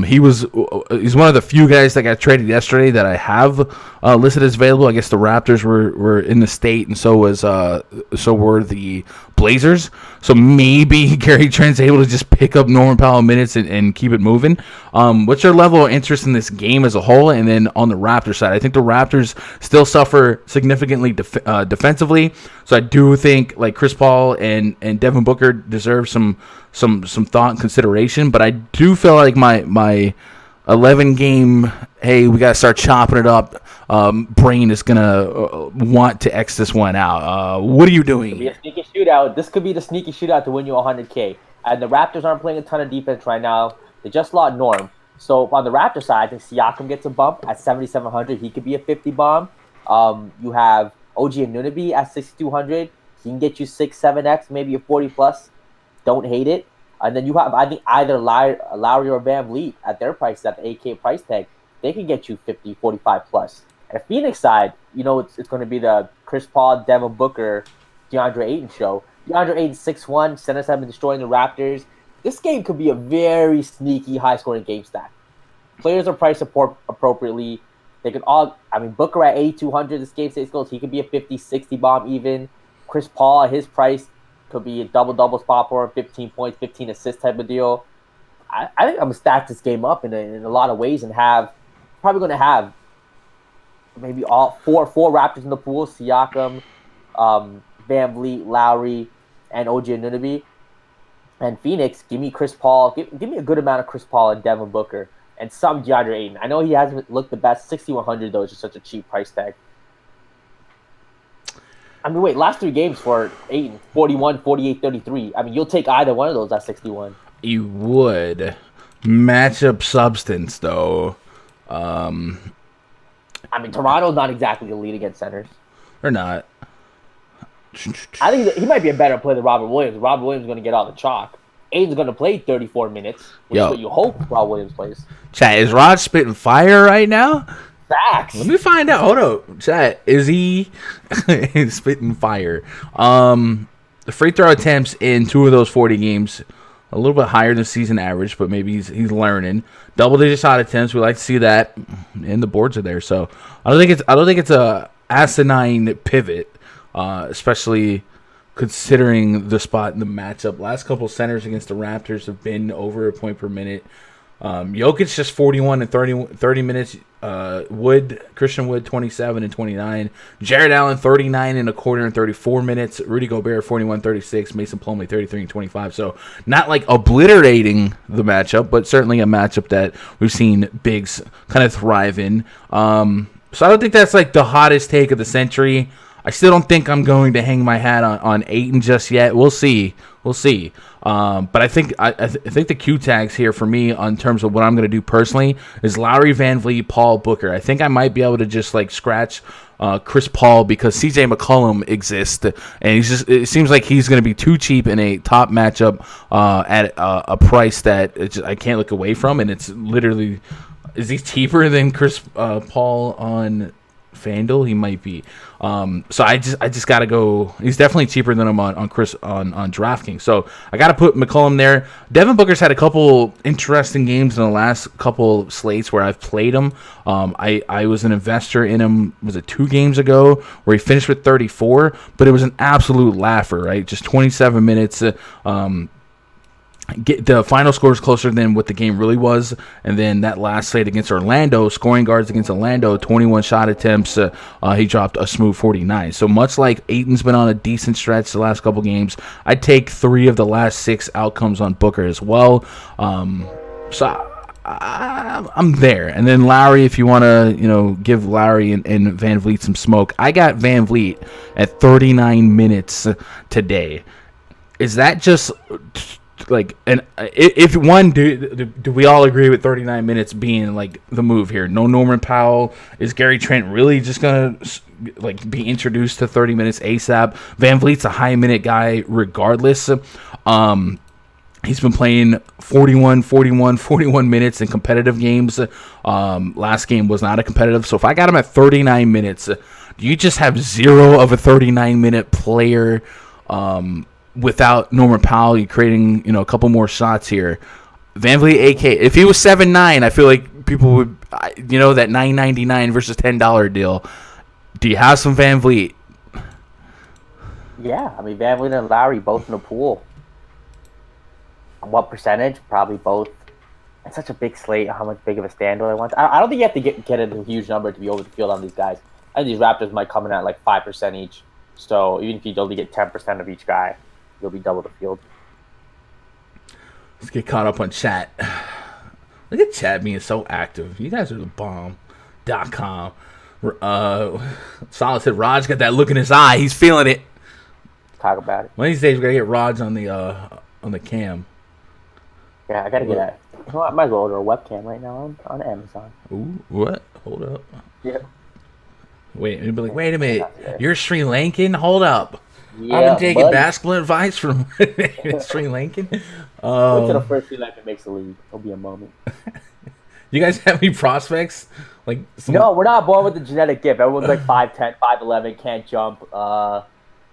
He's one of the few guys that got traded yesterday that I have listed as available. I guess the Raptors were in the state, and so were the Blazers. So maybe Gary Trent's able to just pick up Norman Powell minutes and keep it moving. What's your level of interest in this game as a whole? And then on the Raptors side, I think the Raptors still suffer significantly defensively. So I do think like Chris Paul and Devin Booker deserve some thought and consideration. But I do feel like my 11 game, hey, we got to start chopping it up. Brain is gonna want to X this one out. What are you doing? It could be a sneaky shootout. This could be the sneaky shootout to win you 100K. And the Raptors aren't playing a ton of defense right now. They just lost Norm. So on the Raptor side, I think Siakam gets a bump at 7,700. He could be a 50 bomb. You have OG Anunoby at 6,200. He can get you 6-7x, maybe a 40 plus. Don't hate it. And then you have, I think, either Lowry or Van Vliet at their price, at the 8K price tag. They can get you 50, 45 plus. And the Phoenix side, it's going to be the Chris Paul, Devin Booker, DeAndre Ayton show. DeAndre Ayton 6'1", centers have been destroying the Raptors. This game could be a very sneaky, high-scoring game stack. Players are priced appropriately. They can all, Booker at 8,200, this game stays close. He could be a 50, 60 bomb even. Chris Paul at his price could be a double-double spot for him, 15 points, 15 assists type of deal. I think I'm going to stack this game up in a lot of ways and probably going to have maybe all four Raptors in the pool: Siakam, Van Vliet, Lowry, and OG Anunoby. And Phoenix, give me Chris Paul. Give me a good amount of Chris Paul and Devin Booker and some DeAndre Ayton. I know he hasn't looked the best. 6,100 though is just such a cheap price tag. Last 3 games for Ayton: 41, 48, 33. You'll take either one of those at 61. You would. Matchup substance though. Toronto's not exactly the lead against centers. Or not. I think he might be a better player than Robert Williams. Robert Williams is going to get all the chalk. Aiden's going to play 34 minutes, which is what you hope Robert Williams plays. Chat, is Rod spitting fire right now? Facts. Let me find out. Hold up. Chat, is he spitting fire? The free throw attempts in 2 of those 40 games, a little bit higher than season average, but maybe he's learning. Double-digit shot attempts, we like to see that, and the boards are there. So I don't think it's a asinine pivot, especially considering the spot in the matchup. Last couple centers against the Raptors have been over a point per minute. Jokic just 41 and 30 minutes. Christian Wood 27 and 29. Jared Allen 39 and a quarter and 34 minutes. Rudy Gobert 41, 36. Mason Plumlee 33 and 25. So not like obliterating the matchup, but certainly a matchup that we've seen bigs kind of thrive in. So I don't think that's like the hottest take of the century. I still don't think I'm going to hang my hat on Ayton just yet. We'll see. But I think the Q tags here for me in terms of what I'm going to do personally is Lowry, Van Vliet, Paul, Booker. I think I might be able to just like scratch Chris Paul because CJ McCollum exists, and it seems like he's going to be too cheap in a top matchup at a price that I can't look away from, and it's literally, is he cheaper than Chris Paul on FanDuel? He might be. So I just gotta go. He's definitely cheaper than him on Chris on DraftKings. So I gotta put McCollum there. Devin Booker's had a couple interesting games in the last couple slates where I've played him. I was an investor in him. Was it 2 games ago where he finished with 34? But it was an absolute laugher, right? Just 27 minutes. The final score is closer than what the game really was, and then that last slate against Orlando, scoring guards against Orlando, 21 shot attempts, he dropped a smooth 49. So much like Ayton's been on a decent stretch the last couple games, I'd take 3 of the last 6 outcomes on Booker as well. So I'm there. And then Lowry, if you want to, give Lowry and Van Vliet some smoke, I got Van Vliet at 39 minutes today. Is that just like, and if one, do we all agree with 39 minutes being like the move here? No Norman Powell. Is Gary Trent really just gonna like be introduced to 30 minutes ASAP? Van Vliet's a high minute guy regardless. He's been playing 41 minutes in competitive games. Last game was not a competitive. So if I got him at 39 minutes, do you just have 0 of a 39-minute player without Norman Powell? You're creating, a couple more shots here. Van Vliet, AK. If he was 7-9, I feel like people would, that $9.99 versus $10 deal. Do you have some Van Vliet? Yeah, I mean, Van Vliet and Lowry both in the pool. What percentage? Probably both. It's such a big slate. How much big of a stand do I want? I don't think you have to get a huge number to be over the field on these guys. I think these Raptors might come in at like 5% each. So even if you only get 10% of each guy, you'll be double the field. Let's get caught up on chat. Look at chat being so active. You guys are the bomb.com. Solid said Raj got that look in his eye. He's feeling it. Talk about it. One of these days we're gonna get Raj on the cam. Yeah, I gotta get that. You know what? I might as well order a webcam right now on Amazon. Ooh, what? Hold up. Yeah. Wait, you'd be like, wait a minute. You're Sri Lankan? Hold up. Yeah, I've been taking buddy. basketball advice from Sri Lankan. Wait till the first Sri Lankan makes the league. It'll be a moment. You guys have any prospects? Like No, we're not born with the genetic gift. Everyone's like 5'10", 5'11", can't jump,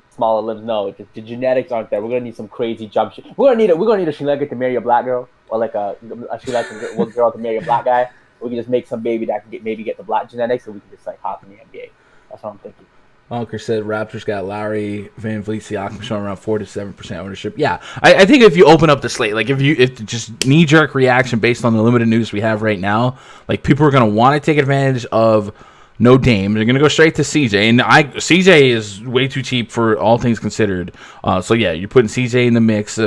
smaller limbs. No, the genetics aren't there. We're gonna need some crazy jump shot. We're gonna need a Sri Lankan to marry a black girl, or like a Sri Lankan girl to marry a black guy. We can just make some baby that can get the black genetics, and we can just like hop in the NBA. That's what I'm thinking. Onker said Raptors got Lowry, Van Vliet, Siakam showing around 4 to 7% ownership. Yeah, I think if you open up the slate, like if just knee jerk reaction based on the limited news we have right now, like people are gonna want to take advantage of no Dame. They're gonna go straight to CJ, and CJ is way too cheap for all things considered. So yeah, you're putting CJ in the mix.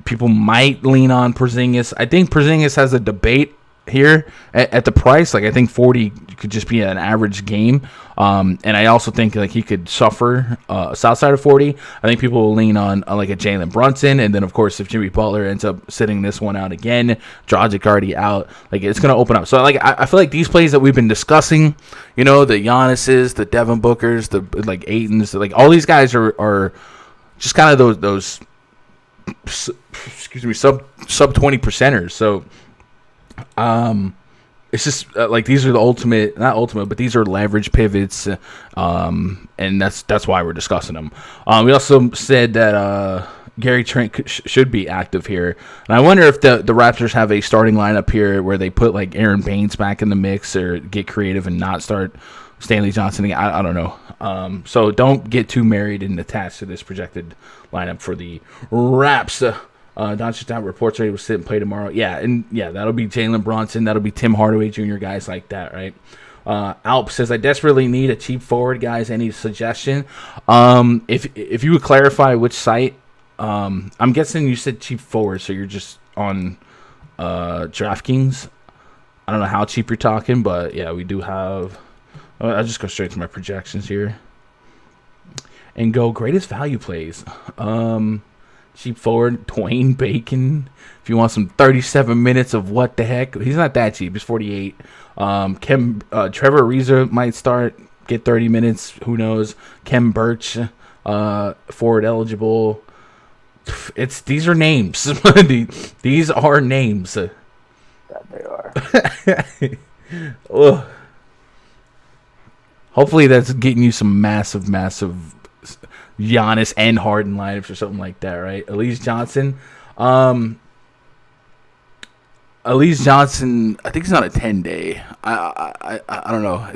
People might lean on Porzingis. I think Porzingis has a debate here at the price. Like I think 40 could just be an average game, and I also think like he could suffer south side of 40. I think people will lean on like a Jaylen Brunson, and then of course if Jimmy Butler ends up sitting this one out again, Dragic already out, like it's gonna open up. So like I feel like these plays that we've been discussing, you know, the Giannis's, the Devon Bookers, the like Ayton's, like all these guys are just kind of those excuse me, sub 20 percenters. So it's just like these are the not ultimate, but these are leverage pivots, and that's why we're discussing them. We also said that Gary Trent should be active here, and I wonder if the Raptors have a starting lineup here where they put like Aaron Baines back in the mix or get creative and not start Stanley Johnson again. I don't know. So don't get too married and attached to this projected lineup for the Raps. Doncic reports ready to sit and play tomorrow. Yeah, that'll be Jaylen Brunson. That'll be Tim Hardaway Jr., guys like that, right? Alp says, I desperately need a cheap forward, guys. Any suggestion? If you would clarify which site, I'm guessing you said cheap forward, so you're just on DraftKings. I don't know how cheap you're talking, but yeah, we do have. I'll just go straight to my projections here and go greatest value plays. Cheap forward, Dwayne Bacon. If you want some 37 minutes of what the heck, he's not that cheap. He's 48. Trevor Ariza might start, get 30 minutes. Who knows? Kem Birch, forward eligible. These are names. These are names. That they are. Hopefully that's getting you some massive Giannis and Harden lineups or something like that, right? Elise Johnson. Elise Johnson, I think he's on a 10-day. I don't know.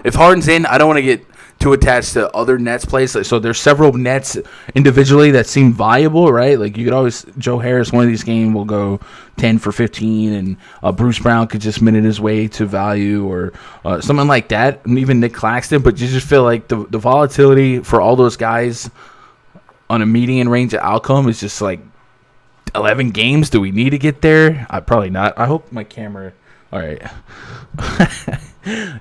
If Harden's in, I don't want to get too attached to other Nets plays. So there's several Nets individually that seem viable, right? Like you could always, Joe Harris, one of these games will go 10 for 15, and Bruce Brown could just minute his way to value or something like that. And even Nick Claxton, but you just feel like the volatility for all those guys on a median range of outcome is just like 11 games. Do we need to get there? Probably not. I hope my camera. All right.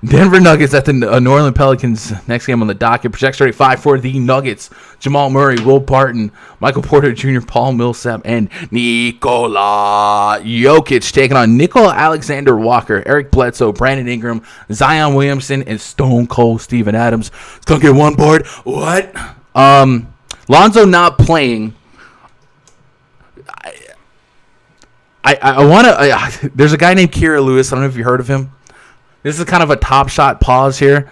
Denver Nuggets at the New Orleans Pelicans. Next game on the docket. Projects rate 5 for the Nuggets. Jamal Murray, Will Barton, Michael Porter Jr., Paul Millsap, and Nikola Jokic taking on Nicole Alexander Walker, Eric Bledsoe, Brandon Ingram, Zion Williamson, and Stone Cold Steven Adams. Don't get one board. What? Lonzo not playing. I want to. There's a guy named Kira Lewis. I don't know if you heard of him. This is kind of a TopShot pause here.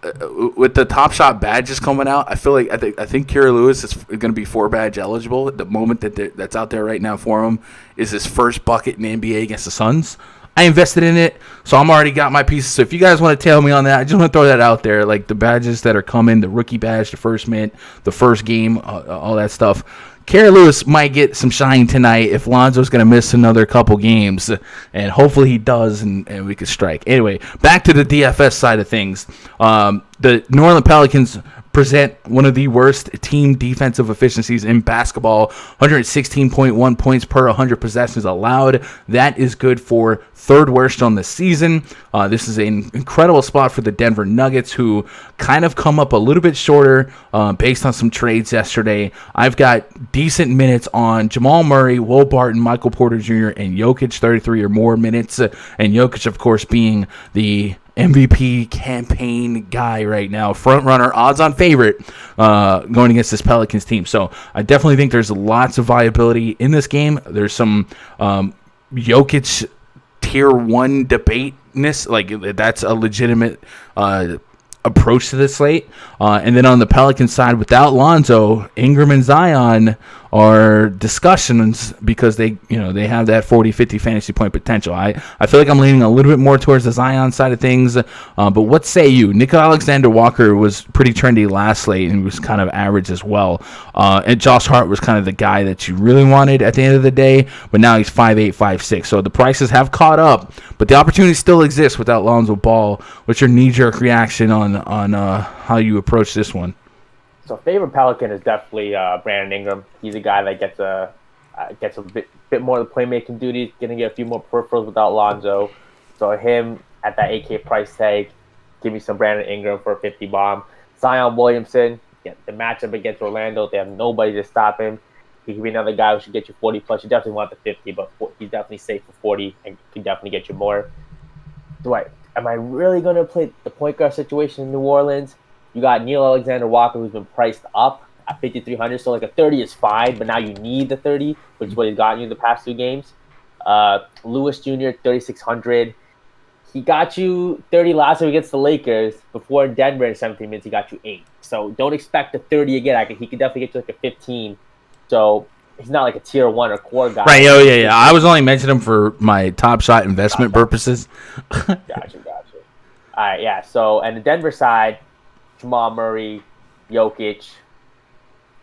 With the TopShot badges coming out, I feel like I think Kira Lewis is going to be 4-badge eligible. At the moment that's out there right now for him is his first bucket in the NBA against the Suns. I invested in it, so I'm already got my pieces. So if you guys want to tail me on that, I just want to throw that out there. Like the badges that are coming, the rookie badge, the first mint, the first game, all that stuff. Kerry Lewis might get some shine tonight if Lonzo's going to miss another couple games, and hopefully he does, and we could strike. Anyway, back to the DFS side of things. The New Orleans Pelicans present one of the worst team defensive efficiencies in basketball, 116.1 points per 100 possessions allowed. That is good for third worst on the season. This is an incredible spot for the Denver Nuggets, who kind of come up a little bit shorter based on some trades yesterday. I've got decent minutes on Jamal Murray, Will Barton, Michael Porter Jr., and Jokic, 33 or more minutes. And Jokic, of course, being the MVP campaign guy right now, front runner, odds on favorite going against this Pelicans team. So I definitely think there's lots of viability in this game. There's some Jokic tier 1 debateness, like that's a legitimate approach to this slate. And then on the Pelican side, without Lonzo, Ingram and Zion are discussions because they have that 40-50 fantasy point potential. I feel like I'm leaning a little bit more towards the Zion side of things. But what say you? Nickel Alexander-Walker was pretty trendy last slate and was kind of average as well. And Josh Hart was kind of the guy that you really wanted at the end of the day, but now he's 5'8", 5'6". So the prices have caught up, but the opportunity still exists without Lonzo Ball. What's your knee-jerk reaction on how you approach this one? So favorite Pelican is definitely Brandon Ingram. He's a guy that gets a bit more of the playmaking duties, going to get a few more peripherals without Lonzo. So him at that 8K price tag, give me some Brandon Ingram for a 50 bomb. Zion Williamson, the matchup against Orlando, they have nobody to stop him. He could be another guy who should get you 40 plus. You definitely want the 50, but he's definitely safe for 40 and can definitely get you more. Am I really going to play the point guard situation in New Orleans? You got Neil Alexander-Walker, who's been priced up at 5,300, so like a 30 is fine, but now you need the 30, which is what he's gotten you in the past 2 games. Lewis Jr., 3,600. He got you 30 last week against the Lakers. Before in Denver in 17 minutes, he got you 8. So don't expect a 30 again. He could definitely get you like a 15. So he's not like a tier 1 or core guy. Right, oh yeah. I was only mentioning him for my TopShot investment purposes. Gotcha. All right, yeah. So, and the Denver side, Jamal Murray, Jokic,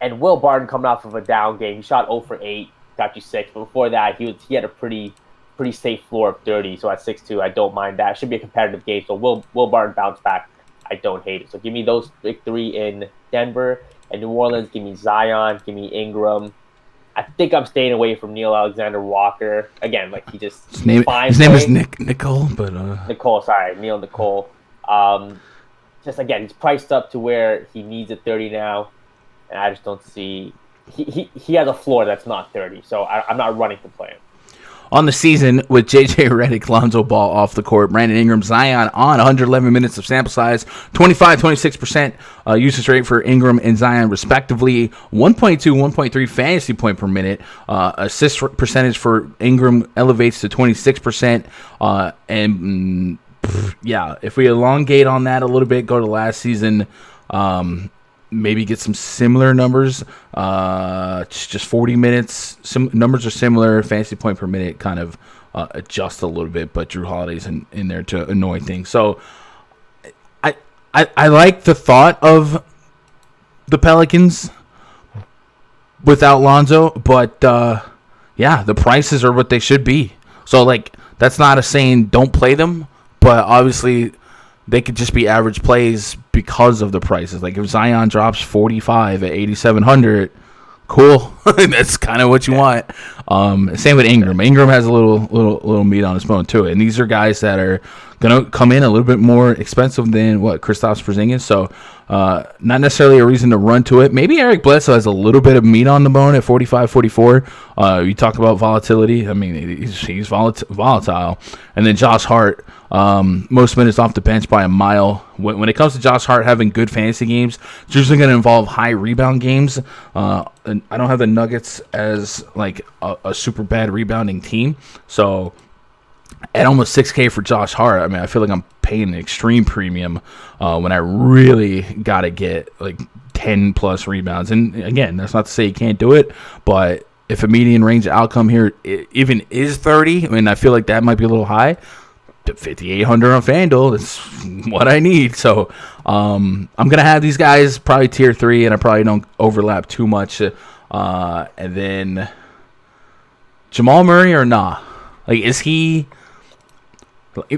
and Will Barton coming off of a down game. He shot 0 for 8, got you 6. But before that, he had a pretty safe floor of 30. So at 6'2", I don't mind that. It should be a competitive game. So Will Barton bounce back. I don't hate it. So give me those big 3 in Denver. And New Orleans, give me Zion, give me Ingram. I think I'm staying away from Neil Alexander-Walker. Again, like he just... His name is Nicole, but... Neil Nicole. Just again, he's priced up to where he needs a 30 now, and I just don't see he has a floor that's not 30, so I'm not running to play him. On the season, with J.J. Redick, Lonzo Ball off the court, Brandon Ingram, Zion on 111 minutes of sample size, 26% usage rate for Ingram and Zion respectively, 1.2, 1.3 fantasy point per minute. Assist percentage for Ingram elevates to 26%, if we elongate on that a little bit, go to last season, maybe get some similar numbers, just 40 minutes. Some numbers are similar. Fantasy point per minute kind of adjust a little bit, but Drew Holiday's in there to annoy things. So I like the thought of the Pelicans without Lonzo, but the prices are what they should be. So like that's not a saying don't play them. But obviously, they could just be average plays because of the prices. Like if Zion drops 45 at 8,700, cool. That's kind of what you want. Same with Ingram. Ingram has a little meat on his bone too. And these are guys that are gonna come in a little bit more expensive than Kristaps Porzingis. So not necessarily a reason to run to it. Maybe Eric Bledsoe has a little bit of meat on the bone at 45, 44. You talk about volatility. I mean, he's volatile. And then Josh Hart. Most minutes off the bench by a mile. When it comes to Josh Hart having good fantasy games, it's usually going to involve high rebound games. And I don't have the Nuggets as like a super bad rebounding team. So at almost 6K for Josh Hart, I mean, I feel like I'm paying an extreme premium when I really got to get like 10 plus rebounds. And again, that's not to say you can't do it, but if a median range outcome here even is 30, I mean, I feel like that might be a little high. 5,800 on FanDuel, that's what I need. So I'm going to have these guys probably tier 3, and I probably don't overlap too much. And then Jamal Murray or nah? Like, is he...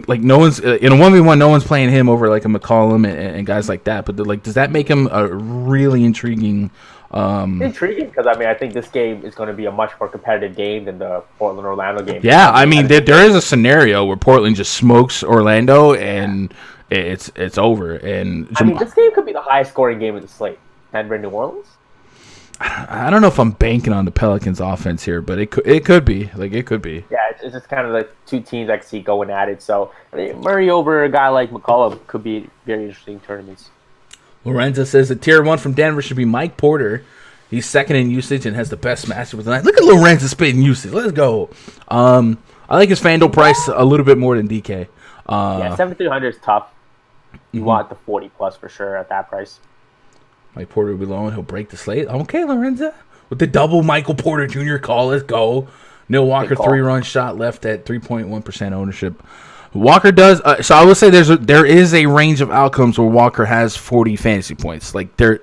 Like, no one's... in a 1v1, no one's playing him over, like, a McCollum and guys like that. But, like, does that make him a really intriguing... Intriguing because I think this game is going to be a much more competitive game than the Portland-Orlando game. Yeah, I mean there is a scenario where Portland just smokes Orlando and it's over. And this game could be the highest scoring game of the slate. Denver, New Orleans. I don't know if I'm banking on the Pelicans offense here, but it could be. Like, it could be. Yeah, it's just kind of like two teams I can see going at it. So Murray over a guy like McCollum could be very interesting tournaments. Lorenzo says that tier 1 from Denver should be Mike Porter. He's second in usage and has the best matchup of the night. Look at Lorenzo spitting usage. Let's go. I like his FanDuel price a little bit more than DK. 7,300 is tough. You want the 40 plus for sure at that price. Mike Porter will be low and he'll break the slate. Okay, Lorenzo. With the double Michael Porter Jr. call, let's go. Neil Walker 3-run shot left at 3.1% ownership. Walker does. So I will say there is a range of outcomes where Walker has 40 fantasy points. There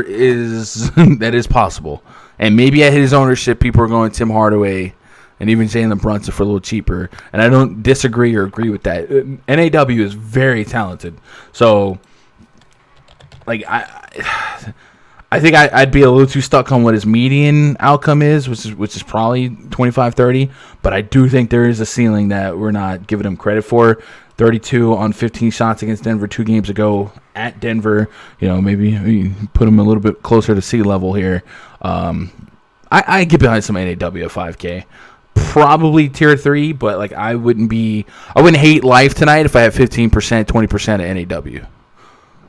is that is possible. And maybe at his ownership, people are going Tim Hardaway and even Jaylen Brunson for a little cheaper. And I don't disagree or agree with that. NAW is very talented. So, like, I think I'd be a little too stuck on what his median outcome is, which is probably 25-30. But I do think there is a ceiling that we're not giving him credit for. 32 on 15 shots against Denver 2 games ago at Denver. Maybe put him a little bit closer to sea level here. I get behind some NAW at 5K. Probably tier 3, but like I wouldn't hate life tonight if I had 15%, 20% at NAW.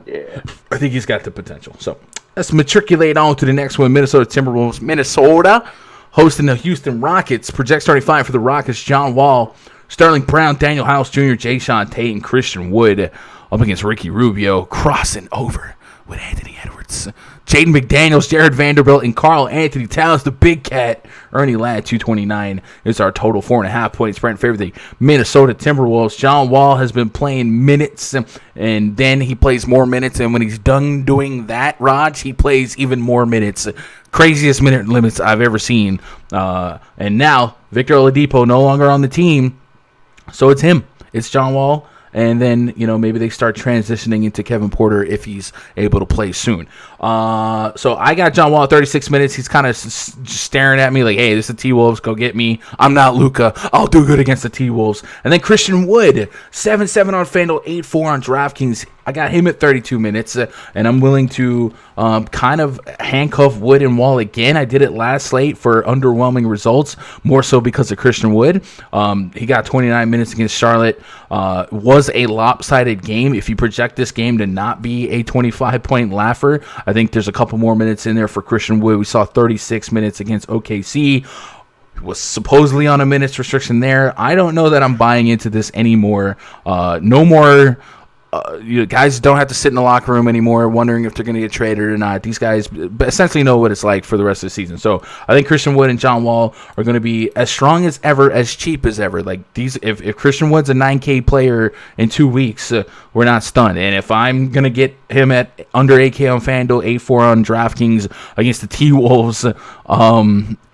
Yeah. I think he's got the potential. So let's matriculate on to the next one. Minnesota Timberwolves. Minnesota hosting the Houston Rockets. Project starting 5 for the Rockets. John Wall, Sterling Brown, Daniel House Jr., Jayshawn Tate, and Christian Wood up against Ricky Rubio. Crossing over with Anthony Edwards. Jaden McDaniels, Jared Vanderbilt, and Karl Anthony Towns, the big cat. Ernie Ladd, 229 is our total 4.5 point spread in favor of the Minnesota Timberwolves. John Wall has been playing minutes, and then he plays more minutes. And when he's done doing that, Raj, he plays even more minutes. Craziest minute limits I've ever seen. And now Victor Oladipo no longer on the team, so it's him. It's John Wall. And then, maybe they start transitioning into Kevin Porter if he's able to play soon. So I got John Wall at 36 minutes. He's kind of staring at me like, hey, this is the T-Wolves. Go get me. I'm not Luka. I'll do good against the T-Wolves. And then Christian Wood, 7-7 on FanDuel, 8-4 on DraftKings. I got him at 32 minutes, and I'm willing to kind of handcuff Wood and Wall again. I did it last slate for underwhelming results, more so because of Christian Wood. He got 29 minutes against Charlotte. Was a lopsided game. If you project this game to not be a 25-point laugher, I think there's a couple more minutes in there for Christian Wood. We saw 36 minutes against OKC. Was supposedly on a minutes restriction there. I don't know that I'm buying into this anymore. No more... guys don't have to sit in the locker room anymore wondering if they're going to get traded or not. These guys essentially know what it's like for the rest of the season. So I think Christian Wood and John Wall are going to be as strong as ever, as cheap as ever. Like these, if Christian Wood's a 9K player in 2 weeks, we're not stunned. And if I'm going to get him at under 8K on FanDuel, 8-4 on DraftKings against the T-Wolves,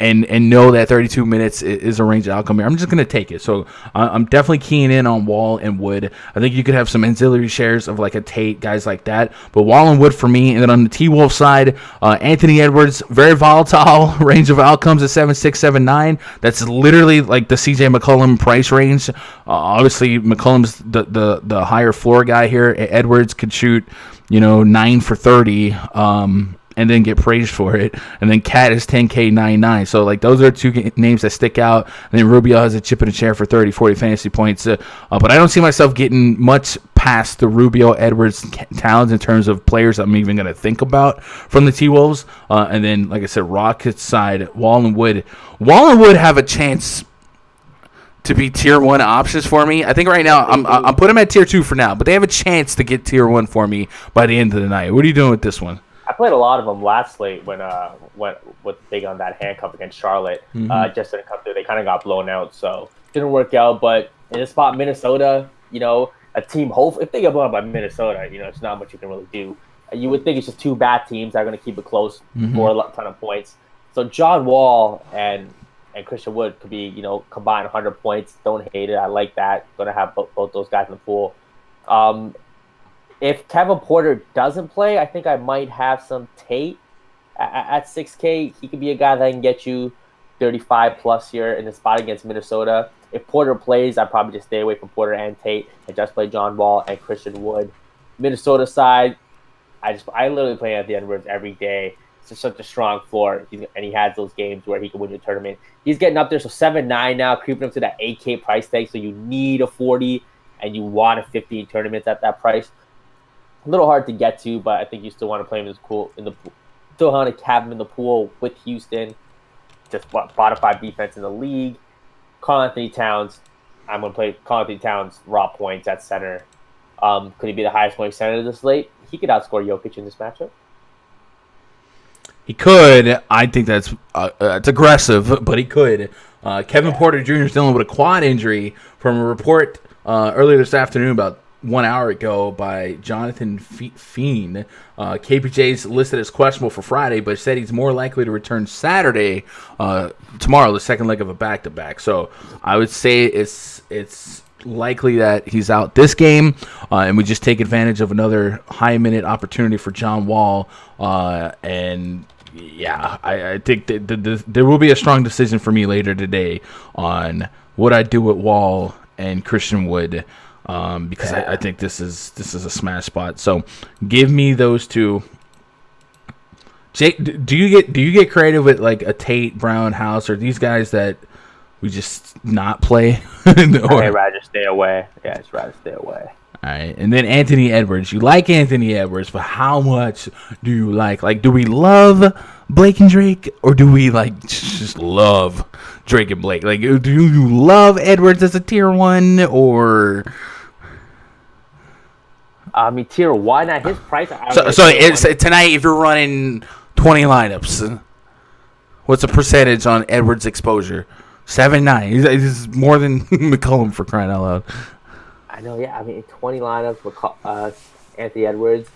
and know that 32 minutes is a range outcome here, I'm just going to take it. So I'm definitely keying in on Wall and Wood. I think you could have some ancillary shares of like a Tate, guys like that. But Wall and Wood for me. And then on the T-Wolf side, Anthony Edwards, very volatile range of outcomes at 7.6, 7.9. That's literally like the CJ McCollum price range. Obviously, McCollum's the higher floor guy here. Edwards could shoot, 9 for 30. And then get praised for it. And then Cat is 10K 99. So, like, those are two names that stick out. And then Rubio has a chip in a chair for 30, 40 fantasy points. But I don't see myself getting much past the Rubio, Edwards, Towns in terms of players I'm even going to think about from the T-Wolves. And then, like I said, Rockets side, Wall and Wood. Wall and Wood have a chance to be tier 1 options for me. I think right now I'm putting them at tier 2 for now. But they have a chance to get tier 1 for me by the end of the night. What are you doing with this one? I played a lot of them last slate when with big on that handcuff against Charlotte. Just didn't come through. They kind of got blown out, so didn't work out. But in this spot, Minnesota, a team. Hope if they get blown out by Minnesota, it's not much you can really do. You would think it's just two bad teams that are going to keep it close, score a ton of points. So John Wall and Christian Wood could be, combined 100 points. Don't hate it. I like that. Going to have both those guys in the pool. If Kevin Porter doesn't play, I think I might have some Tate at 6K. He could be a guy that can get you 35 plus here in the spot against Minnesota. If Porter plays, I'd probably just stay away from Porter and Tate and just play John Wall and Christian Wood. Minnesota side, I literally play Anthony Edwards every day. It's just such a strong floor, and he has those games where he can win your tournament. He's getting up there, so 7-9 now, creeping up to that 8K price tag. So you need a 40, and you want a 15 tournaments at that price. A little hard to get to, but I think you still want to play him in the pool. Still want to have him in the pool with Houston. Just bottom 5 defense in the league. Karl-Anthony Towns. I'm going to play Karl-Anthony Towns raw points at center. Could he be the highest point center this slate? He could outscore Jokic in this matchup. He could. I think that's it's aggressive, but he could. Kevin Porter Jr. is dealing with a quad injury from a report earlier this afternoon, about 1 hour ago, by Jonathan Fiend. KPJ's listed as questionable for Friday, but said he's more likely to return Saturday, tomorrow, the second leg of a back-to-back. So I would say it's likely that he's out this game, and we just take advantage of another high-minute opportunity for John Wall. And yeah, I think that there will be a strong decision for me later today on what I do with Wall and Christian Wood. Because I think this is a smash spot. So give me those two. Jake, do you get creative with like a Tate, Brown, House, or these guys that we just not play? I'd rather stay away. Yeah, I'd rather stay away. All right, and then Anthony Edwards. You like Anthony Edwards, but how much do you like? Like, do we love Blake and Drake, or do we like just love Drake and Blake? Like, do you love Edwards as a tier 1, or? I mean, tier 1 at his price. So it's tonight. If you're running 20 lineups, what's the percentage on Edwards' exposure? 7-9. He's more than McCollum, for crying out loud. I know. Yeah. I mean, 20 lineups with Anthony Edwards.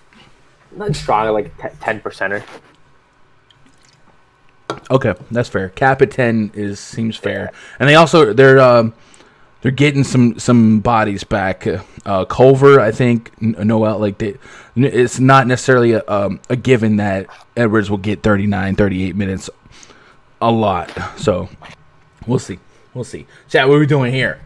Not strong, like 10%er. Okay, that's fair. Cap at 10 seems fair, and they're getting some bodies back. Culver, I think, Noel, it's not necessarily a given that Edwards will get 39, 38 minutes a lot. So we'll see. Chat, what are we doing here?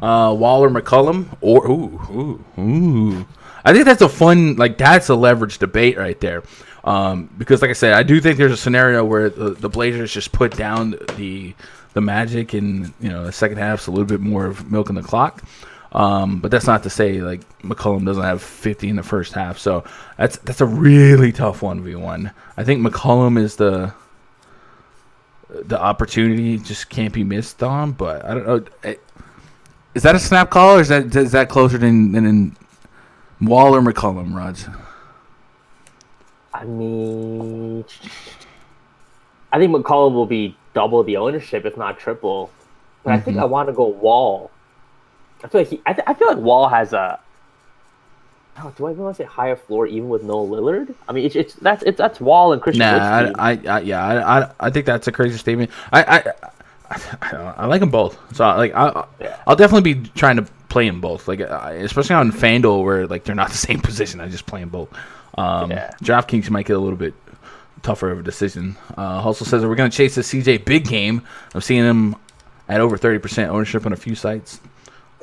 Waller, McCollum, or ooh. I think that's a fun, that's a leverage debate right there. Because like I said, I do think there's a scenario where the Blazers just put down the Magic, and the second half's a little bit more of milking the clock. But that's not to say McCollum doesn't have 50 in the first half. So that's a really tough 1v1. I think McCollum is the opportunity just can't be missed on. But I don't know. Is that a snap call, or is that closer than Wall or McCollum, Raj? I mean, I think McCollum will be double the ownership, if not triple. But I think I want to go Wall. I feel like I feel like Wall has a. Do I even want to say higher floor even with no Lillard? I mean, that's Wall and Christian. Nah, I think that's a crazy statement. I like them both. So I'll definitely be trying to play them both. Especially on FanDuel where they're not the same position. I just play them both. DraftKings might get a little bit tougher of a decision. Hustle says, we're going to chase the CJ big game. I'm seeing him at over 30% ownership on a few sites.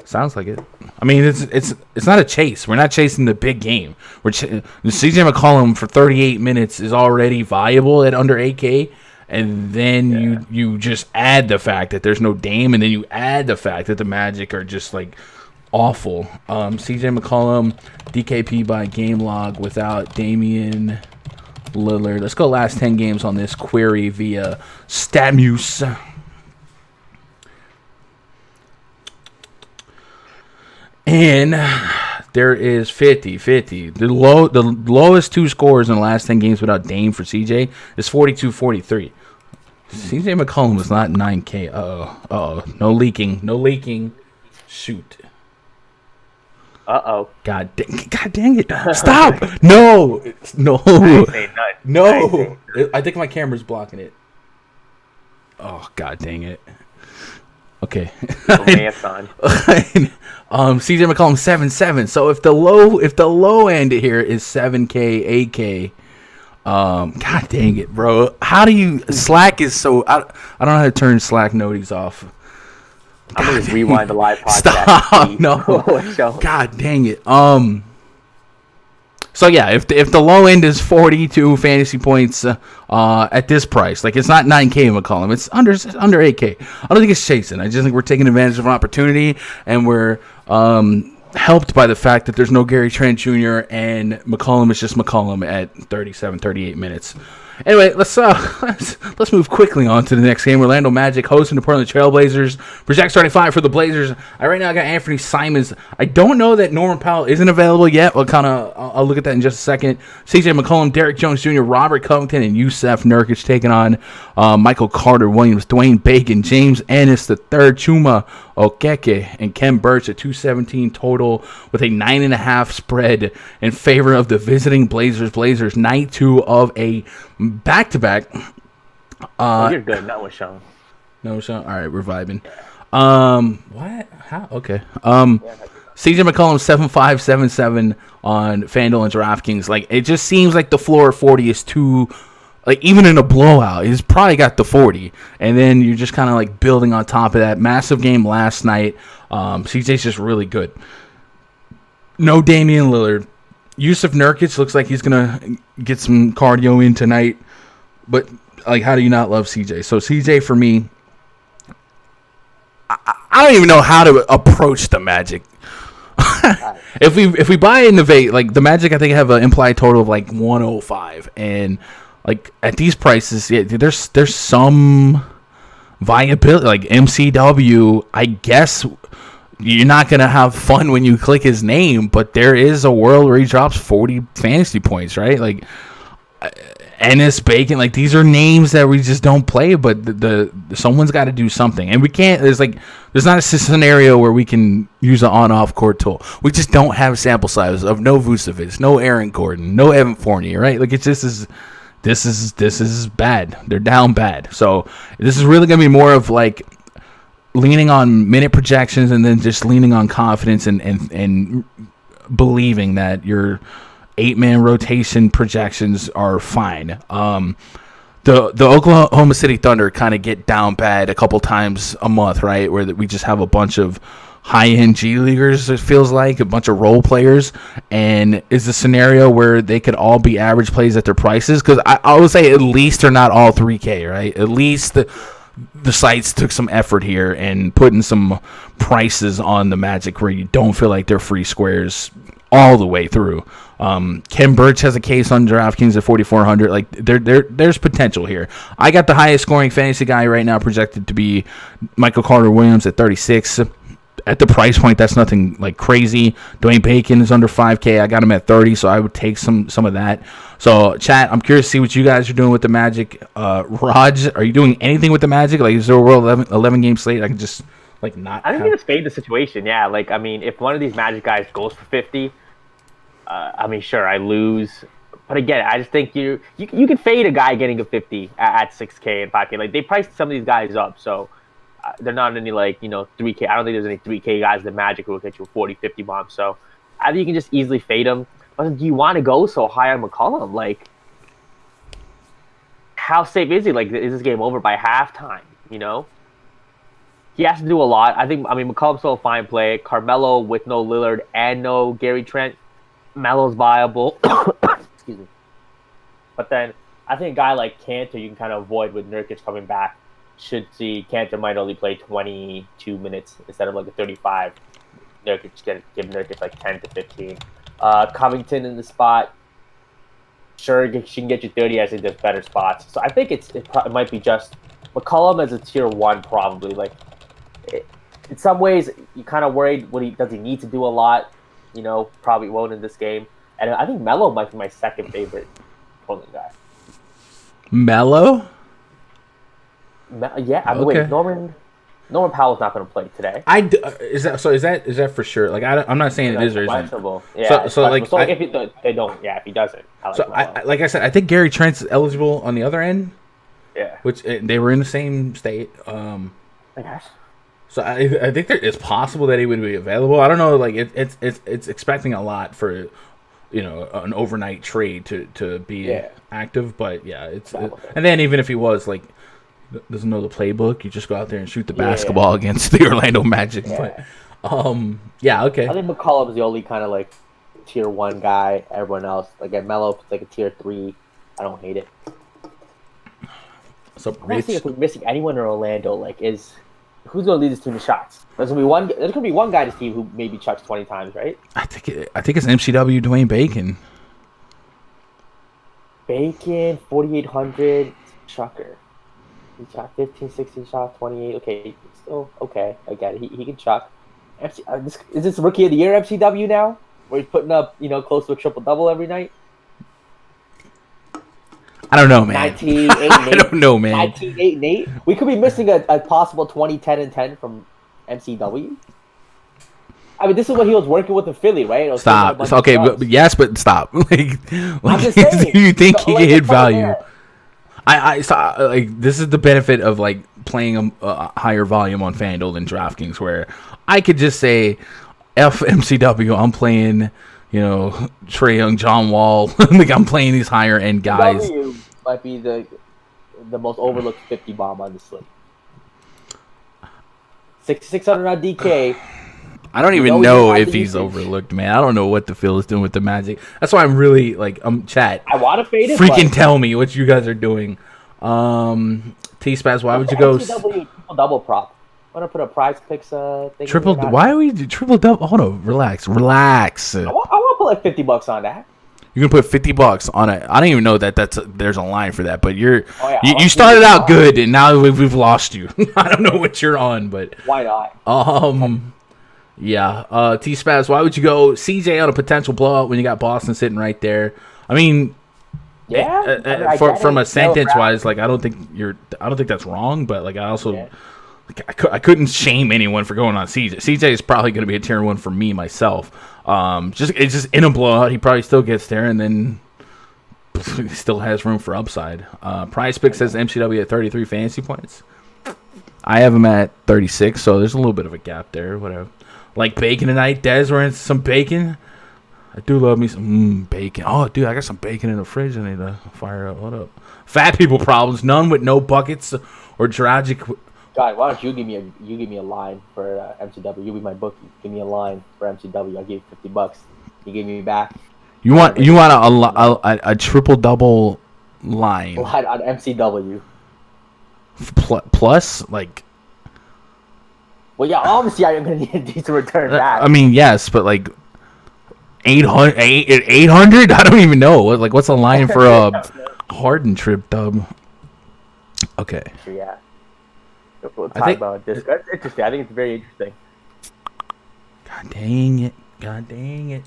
Sounds like it. I mean, it's not a chase. We're not chasing the big game. CJ McCollum for 38 minutes is already viable at under 8K, and then you just add the fact that there's no Dame, and then you add the fact that the Magic are just awful. CJ McCollum, DKP by game log without Damian Lillard. Let's go last 10 games on this query via StatMuse. And there is 50. The lowest two scores in the last 10 games without Dame for CJ is 42-43. CJ McCollum was not 9K. Uh-oh. No leaking. Shoot. Uh-oh. God dang it. Stop. No. No. I think my camera's blocking it. Oh, god dang it. Okay. CJ McCollum 7-7. So if the low end here is 7K, 8K, god dang it, bro. How do you Slack is so I don't know how to turn Slack noties off. I'm gonna just rewind the live podcast. Stop. No. God dang it. So yeah, if the low end is 42 fantasy points at this price, like it's not 9K McCollum, it's under 8K. I don't think it's chasing. I just think we're taking advantage of an opportunity, and we're helped by the fact that there's no Gary Trent Jr. and McCollum is just McCollum at 37, 38 minutes. Anyway, let's move quickly on to the next game. Orlando Magic hosting the Portland Trailblazers. Project starting five for the Blazers. Right now I got Anthony Simons. I don't know that Norman Powell isn't available yet. I'll look at that in just a second. CJ McCollum, Derrick Jones Jr., Robert Covington, and Yusuf Nurkic taking on Michael Carter Williams, Dwayne Bacon, James Ennis III, Chuma Okeke, and Ken Burch at 217 total with a 9.5 spread in favor of the visiting Blazers. Blazers night 2 of a back-to-back. You're good. Not with Sean. No, Sean. All right, we're vibing. What? How? Okay. CJ McCollum 7'5", 7'7" on FanDuel and DraftKings. Like, it just seems like the floor of 40 is too. Like, even in a blowout, he's probably got the 40. And then you're just kind of, like, building on top of that. Massive game last night. CJ's just really good. No Damian Lillard. Yusuf Nurkic looks like he's going to get some cardio in tonight. But, like, how do you not love CJ? So, CJ, for me, I don't even know how to approach the Magic. If we buy in the Innovate, like, the Magic, I think, have an implied total of, like, 105. And, like, at these prices, yeah, there's some viability. Like, MCW, I guess you're not going to have fun when you click his name, but there is a world where he drops 40 fantasy points, right? Like, Ennis, Bacon, like, these are names that we just don't play, but the someone's got to do something. And we can't, there's not a scenario where we can use an on-off court tool. We just don't have sample sizes of no Vucevic, no Aaron Gordon, no Evan Fournier, right? Like, it's just this is bad. They're down bad. So this is really going to be more of, like, leaning on minute projections and then just leaning on confidence and believing that your 8-man rotation projections are fine. The Oklahoma City Thunder kind of get down bad a couple times a month, right? Where we just have a bunch of high-end G Leaguers, it feels like, a bunch of role players, and is the scenario where they could all be average plays at their prices? Because I would say at least they're not all 3K, right? At least the sites took some effort here and putting some prices on the Magic where you don't feel like they're free squares all the way through. Ken Burch has a case on DraftKings at 4,400. Like, there's potential here. I got the highest scoring fantasy guy right now projected to be Michael Carter Williams at 36. At the price point, that's nothing like crazy. Dwayne Bacon is under 5K. I got him at 30, so I would take some of that. So, chat, I'm curious to see what you guys are doing with the Magic. Raj, are you doing anything with the Magic? Like, is there a World 11 game slate? I can just, like, not. I think you just fade the situation. Yeah, like, I mean, if one of these Magic guys goes for 50, I mean, sure, I lose. But again, I just think you can fade a guy getting a 50 at 6K and 5K. Like, they priced some of these guys up, so they're not any, like, 3K. I don't think there's any 3K guys that Magic will get you a 40, 50 bomb. So I think you can just easily fade them. But do you want to go so high on McCollum? Like, how safe is he? Like, is this game over by halftime? He has to do a lot. I mean, McCollum's still a fine play. Carmelo with no Lillard and no Gary Trent. Melo's viable. Excuse me. But then I think a guy like Kanter you can kind of avoid with Nurkic coming back. Should see Kanter might only play 22 minutes instead of like a 35. Nurkic give Nurkic like 10 to 15. Covington in the spot. Sure, she can get you 30. I think there's better spots. So I think it might be just McCollum as a tier 1 probably. Like, in some ways, you're kind of worried does he need to do a lot? probably won't in this game. And I think Melo might be my second favorite Portland guy. Melo? Yeah, I mean, Okay. wait, Norman Powell's not going to play today. Is that for sure? Like I'm not saying it is or isn't. Questionable. Yeah. So like if he doesn't. Like I said, I think Gary Trent's eligible on the other end. Yeah. Which they were in the same state. I guess. So I think it's possible that he would be available. I don't know. Like it's expecting a lot for an overnight trade to be active, but yeah, and then even if he was like doesn't know the playbook, you just go out there and shoot the basketball against the Orlando Magic. Yeah. But okay. I think McCollum is the only kind of like tier 1 guy. Everyone else, like at Melo, it's like a tier 3. I don't hate it. So I want to see if we're missing anyone in Orlando. Like, who's going to lead this team in shots? There's going to be one guy to see who maybe chucks 20 times, right? I think it's MCW Dwayne Bacon. Bacon, 4,800 chucker. He shot 15, 16 shots, 28. Okay, still okay. I get it. He can chuck. Is this Rookie of the Year MCW now? Where he's putting up, close to a triple-double every night? I don't know, man. 19, 8, and 8. I don't know, man. 19, 8, and 8. We could be missing a possible 20, 10, and 10 from MCW. I mean, this is what he was working with in Philly, right? Stop. Okay, but stop. I'm just saying. Do you think he can hit value? I saw this is the benefit of like playing a higher volume on FanDuel than DraftKings, where I could just say, "F MCW." I'm playing, Trae Young, John Wall. Like I'm playing these higher end guys. W might be the most overlooked 50 bomb on the slate. 600 on DK. I don't even know if he's overlooked, man. I don't know what the Phil is doing with the Magic. That's why I'm really chat. I want to fade it. Freaking tell me what you guys are doing. T-Spaz, why would you go triple-double prop? I want to put a PrizePicks thing. Triple? Why are we do triple-double? Hold on, relax. I want to put like $50 on that. You're gonna put $50 on it. I don't even know there's a line for that, but you started out good and now we've lost you. I don't know what you're on, but why not? Yeah. T-Spaz, why would you go CJ on a potential blowout when you got Boston sitting right there? I mean, from a sentence wise, like I don't think that's wrong, but like I also I couldn't shame anyone for going on CJ. CJ is probably going to be a tier 1 for me myself. It's just in a blowout, he probably still gets there, and then he still has room for upside. PrizePicks says MCW at 33 fantasy points. I have him at 36, so there's a little bit of a gap there. Whatever. Like bacon tonight, Des. We're in some bacon. I do love me some bacon. Oh, dude, I got some bacon in the fridge. I need to fire up. What up? Fat people problems. None with no buckets or tragic. God, why don't you give me a line for MCW? You be my bookie. Give me a line for MCW. I'll give you $50. You give me back. You want a triple double line on MCW. Plus like. Well, yeah, obviously I'm going to need a decent return back. I mean, yes, but like 800? I don't even know. What's the line for a Harden trip dub? Okay. Yeah. We'll talk about this. That's interesting. I think it's very interesting. God dang it.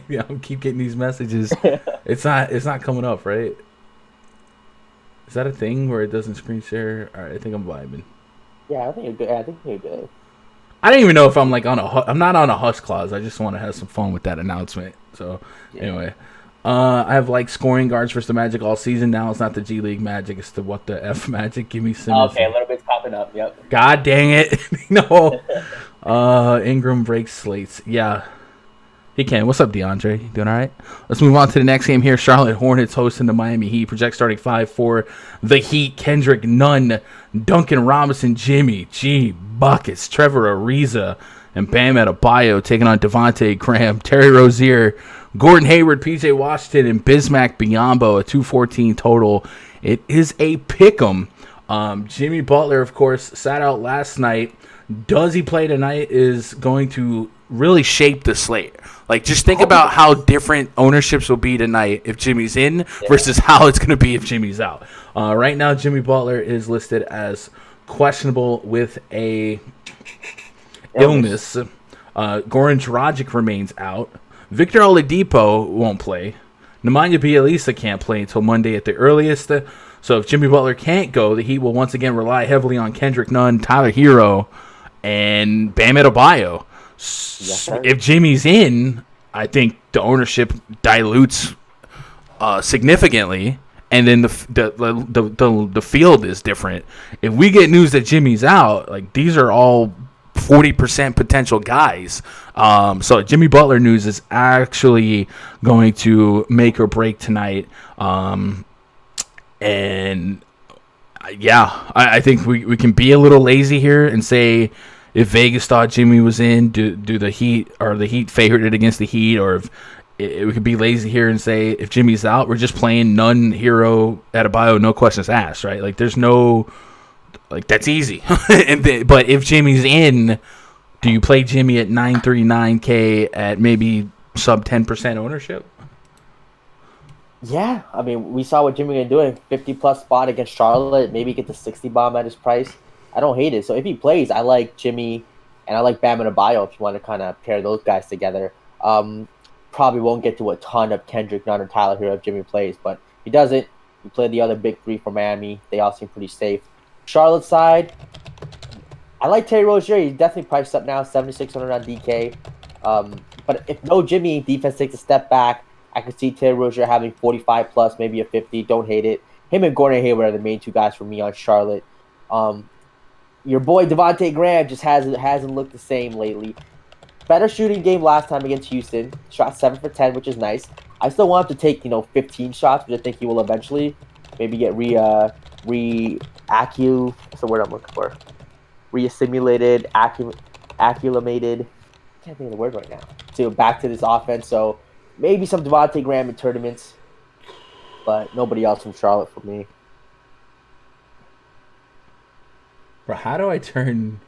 Yeah, I keep getting these messages. It's not coming up, right? Is that a thing where it doesn't screen share? All right, I think I'm vibing. Yeah, I think you're good. I don't even know if I'm like I'm not on a hush clause. I just want to have some fun with that announcement. So anyway, I have like scoring guards versus the Magic all season. Now it's not the G League Magic. It's the what the F Magic. Give me Simmons. Okay, a little bit's popping up. Yep. God dang it. No. Ingram breaks slates. Yeah. He can. What's up, DeAndre? You doing all right? Let's move on to the next game here. Charlotte Hornets hosting the Miami Heat. Project starting 5 for the Heat. Kendrick Nunn, Duncan Robinson, Jimmy G, Buckets, Trevor Ariza, and Bam Adebayo taking on Devontae Graham, Terry Rozier, Gordon Hayward, PJ Washington, and Bismack Biyombo, a 214 total. It is a pick'em. Jimmy Butler, of course, sat out last night. Does he play tonight is going to really shape the slate. Like, just think about how different ownerships will be tonight if Jimmy's in versus how it's going to be if Jimmy's out. Right now, Jimmy Butler is listed as questionable with a illness. Goran Dragic remains out. Victor Oladipo won't play. Nemanja Bjelica can't play until Monday at the earliest. So if Jimmy Butler can't go, the Heat will once again rely heavily on Kendrick Nunn, Tyler Hero, and Bam Adebayo. Yes, If Jimmy's in, I think the ownership dilutes significantly, and then the field is different. If we get news that Jimmy's out, like these are all 40% potential guys. So Jimmy Butler news is actually going to make or break tonight. And yeah, I think we can be a little lazy here and say if Vegas thought Jimmy was in, do the Heat or the Heat favored it against the Heat, or if we could be lazy here and say if Jimmy's out, we're just playing Nunn, Hero, Adebayo, no questions asked, right? Like there's no. Like, that's easy. But if Jimmy's in, do you play Jimmy at 939K at maybe sub 10% ownership? Yeah. I mean, we saw what Jimmy can do in 50-plus spot against Charlotte. Maybe get the 60 bomb at his price. I don't hate it. So if he plays, I like Jimmy and I like Bam Adebayo if you want to kind of pair those guys together. Probably won't get to a ton of Kendrick Nunn or Tyler Hero if Jimmy plays. But if he doesn't, you play the other big three for Miami. They all seem pretty safe. Charlotte side, I like Terry Rozier. He's definitely priced up now, 7,600 on DK. But if no Jimmy, defense takes a step back. I could see Terry Rozier having 45 plus, maybe a 50. Don't hate it. Him and Gordon Hayward are the main two guys for me on Charlotte. Your boy Devontae Graham just hasn't looked the same lately. Better shooting game last time against Houston. Shot 7 for 10, which is nice. I still want him to take 15 shots, which I think he will eventually. Maybe get what's the word I'm looking for? Reassimilated, acclimated. I can't think of the word right now. So back to this offense. So maybe some Devontae Graham in tournaments, but nobody else from Charlotte for me. Bro, how do I turn?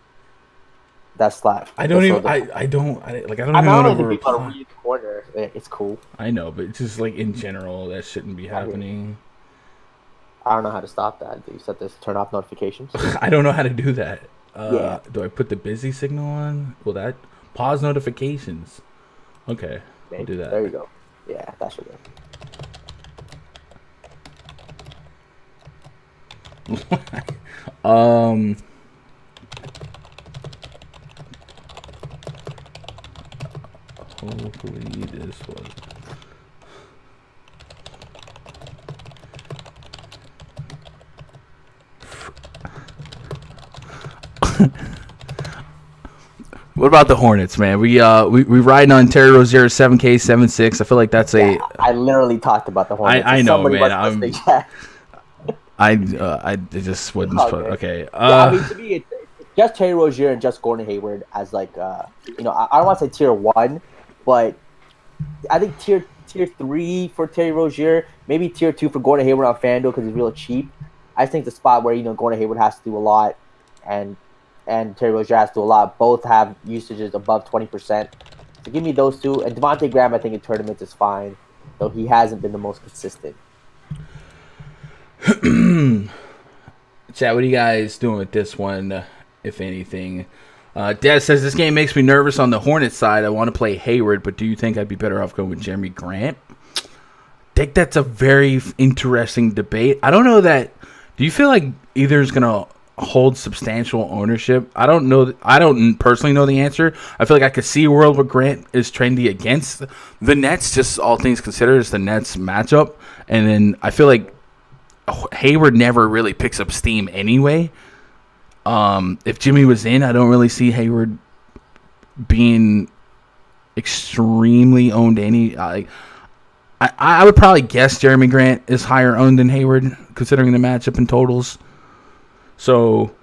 That's slap. I don't even. I don't even want to reply. Read the corner. It's cool. I know, but it's just like in general that shouldn't be happening. I don't know how to stop that. Do you set this turn off notifications? I don't know how to do that. Yeah. Do I put the busy signal on? Will that pause notifications? Okay, Maybe. I'll do that. There you go. Yeah, that should go. Hopefully this was. What about the Hornets, man? We riding on Terry Rozier 7K 7.6. I feel like that's a. I literally talked about the Hornets. I know, man. I just wouldn't. Okay. I mean, to me, it's just Terry Rozier and just Gordon Hayward as like I don't want to say tier 1, but I think tier 3 for Terry Rozier, maybe tier 2 for Gordon Hayward on FanDuel because he's real cheap. I think the spot where Gordon Hayward has to do a lot and Terry Rozier has to do a lot. Both have usages above 20%. So give me those two. And Devontae Graham, I think in tournaments is fine, though he hasn't been the most consistent. Chat, what are you guys doing with this one, if anything? Dad says, this game makes me nervous on the Hornets side. I want to play Hayward, but do you think I'd be better off going with Jeremy Grant? I think that's a very interesting debate. I don't know that. Do you feel like either is going to hold substantial ownership? I don't know. I don't personally know the answer. I feel like I could see a world where Grant is trendy against the Nets, just all things considered. It's the Nets matchup. And then I feel like Hayward never really picks up steam anyway. If Jimmy was in, I don't really see Hayward being extremely owned I would probably guess Jeremy Grant is higher owned than Hayward, considering the matchup and totals. So,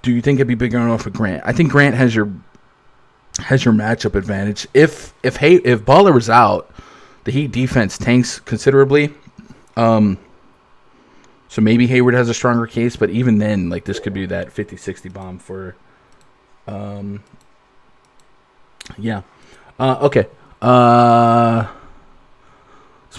do you think it'd be bigger enough for Grant? I think Grant has your matchup advantage. If Butler was out, the Heat defense tanks considerably. So maybe Hayward has a stronger case, but even then, like, this could be that 50-60 bomb for. Yeah. Okay. Let's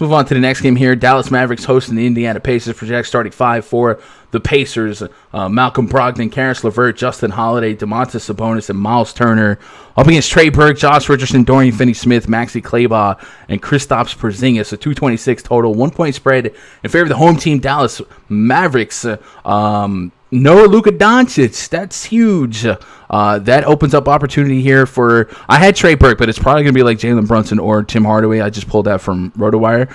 Let's move on to the next game here. Dallas Mavericks hosting the Indiana Pacers. Project starting 5 for the Pacers. Malcolm Brogdon, Karis LeVert, Justin Holiday, Domantas Sabonis, and Miles Turner. Up against Trey Burke, Josh Richardson, Dorian Finney-Smith, Maxi Kleber, and Kristaps Porzingis. A 226 total. 1-point spread in favor of the home team, Dallas Mavericks. No Luka Doncic. That's huge. That opens up opportunity here for... I had Trey Burke, but it's probably going to be like Jaylen Brunson or Tim Hardaway. I just pulled that from RotoWire.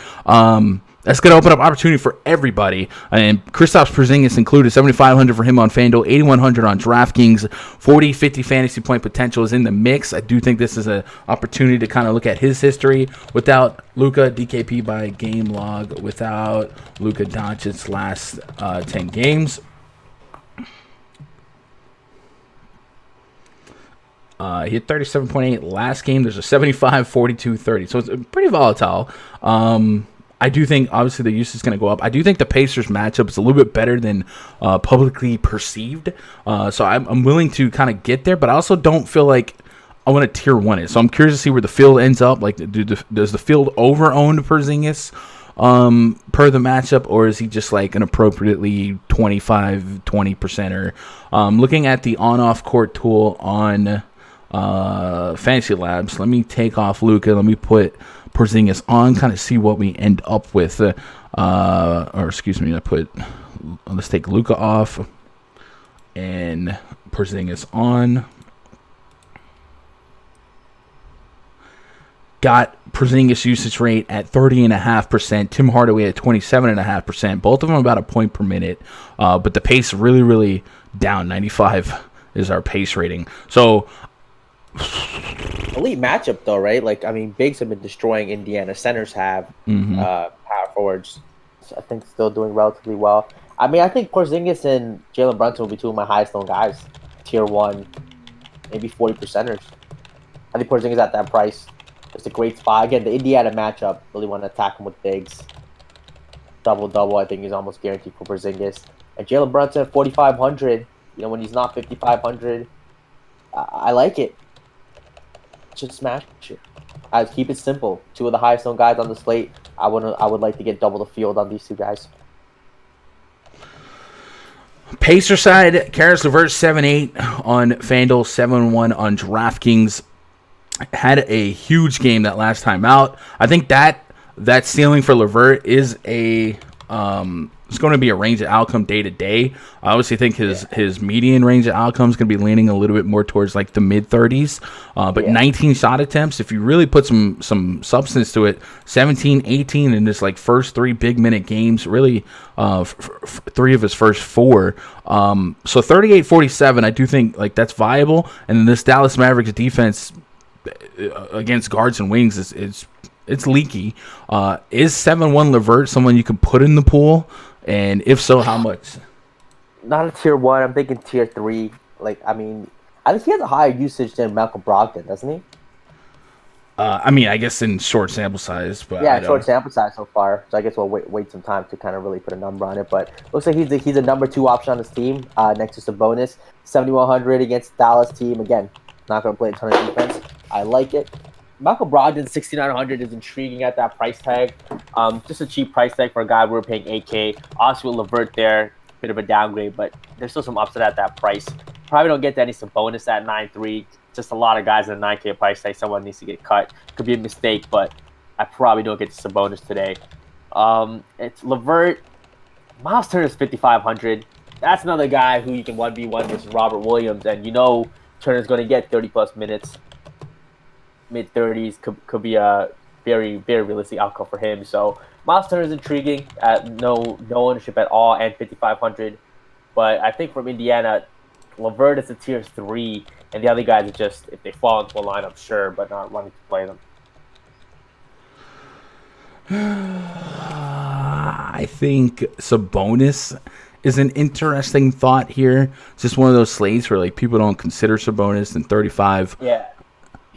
That's going to open up opportunity for everybody. And Kristaps Porzingis included. 7,500 for him on FanDuel, 8,100 on DraftKings. 40, 50 fantasy point potential is in the mix. I do think this is an opportunity to kind of look at his history without Luka, DKP by game log, without Luka Doncic's last 10 games. He hit 37.8 last game. There's a 75, 42, 30. So it's pretty volatile. I do think, obviously, the use is going to go up. I do think the Pacers matchup is a little bit better than publicly perceived. So I'm willing to kind of get there, but I also don't feel like I want to tier 1 it. So I'm curious to see where the field ends up. Like, does the field over-own Porzingis per the matchup, or is he just like an appropriately 20%? Or looking at the on-off court tool on Fantasy Labs, let me take off Luka. Let me put Porzingis on, kind of see what we end up with. Let's take Luka off and Porzingis on. Got Porzingis usage rate at 30.5%. Tim Hardaway at 27.5%. Both of them about a point per minute. But the pace really, really down. 95 is our pace rating. So elite matchup though, right? Like, I mean, bigs have been destroying Indiana. Centers have. Power forwards, I think, still doing relatively well. I mean, I think Porzingis and Jaylen Brunson will be two of my highest known guys. Tier 1, maybe 40%ers. I think Porzingis at that price. It's a great spot. Again, the Indiana matchup, really want to attack him with bigs. Double-double, I think, is almost guaranteed for Porzingis. And Jaylen Brunson, 4,500. You know, when he's not 5,500, I like it. Just smash it. I keep it simple. Two of the highest known guys on the slate. I would like to get double the field on these two guys. Pacer side, Karis LeVert 7-8 on FanDuel, 7-1 on DraftKings. Had a huge game that last time out. I think that ceiling for LeVert is it's going to be a range of outcome day to day. I obviously think his median range of outcome is going to be leaning a little bit more towards like the mid 30s. But 19 shot attempts, if you really put some substance to it, 17, 18 in this like first 3 big minute games, really 3 of his first 4. So 38-47, I do think like that's viable. And then this Dallas Mavericks defense against guards and wings it's leaky. Is 7-1 LeVert someone you can put in the pool? And if so, how much? Not a tier 1. I'm thinking tier 3. Like, I mean, I think he has a higher usage than Malcolm Brogdon, doesn't he? I mean, I guess in short sample size, but yeah, short sample size so far. So I guess we'll wait some time to kind of really put a number on it. But looks like he's a number 2 option on his team. Next to Sabonis, 7,100 against Dallas team. Again, not going to play a ton of defense. I like it. Malcolm Brogdon, 6,900 is intriguing at that price tag. Just a cheap price tag for a guy we're paying $8K. Also with LeVert there, bit of a downgrade, but there's still some upside at that price. Probably don't get any Sabonis at 9.3. Just a lot of guys at a 9K price tag. Someone needs to get cut. Could be a mistake, but I probably don't get to Sabonis today. It's LeVert. Miles Turner is 5,500. That's another guy who you can 1v1 versus Robert Williams, and you know Turner's going to get 30-plus minutes. Mid-30s could be a very, very realistic outcome for him. So Miles Turner is intriguing at no ownership at all and 5,500. But I think from Indiana, LeVert is a tier 3, and the other guys are just, if they fall into a lineup, sure, but not wanting to play them. I think Sabonis is an interesting thought here. It's just one of those slates where like people don't consider Sabonis, and 35.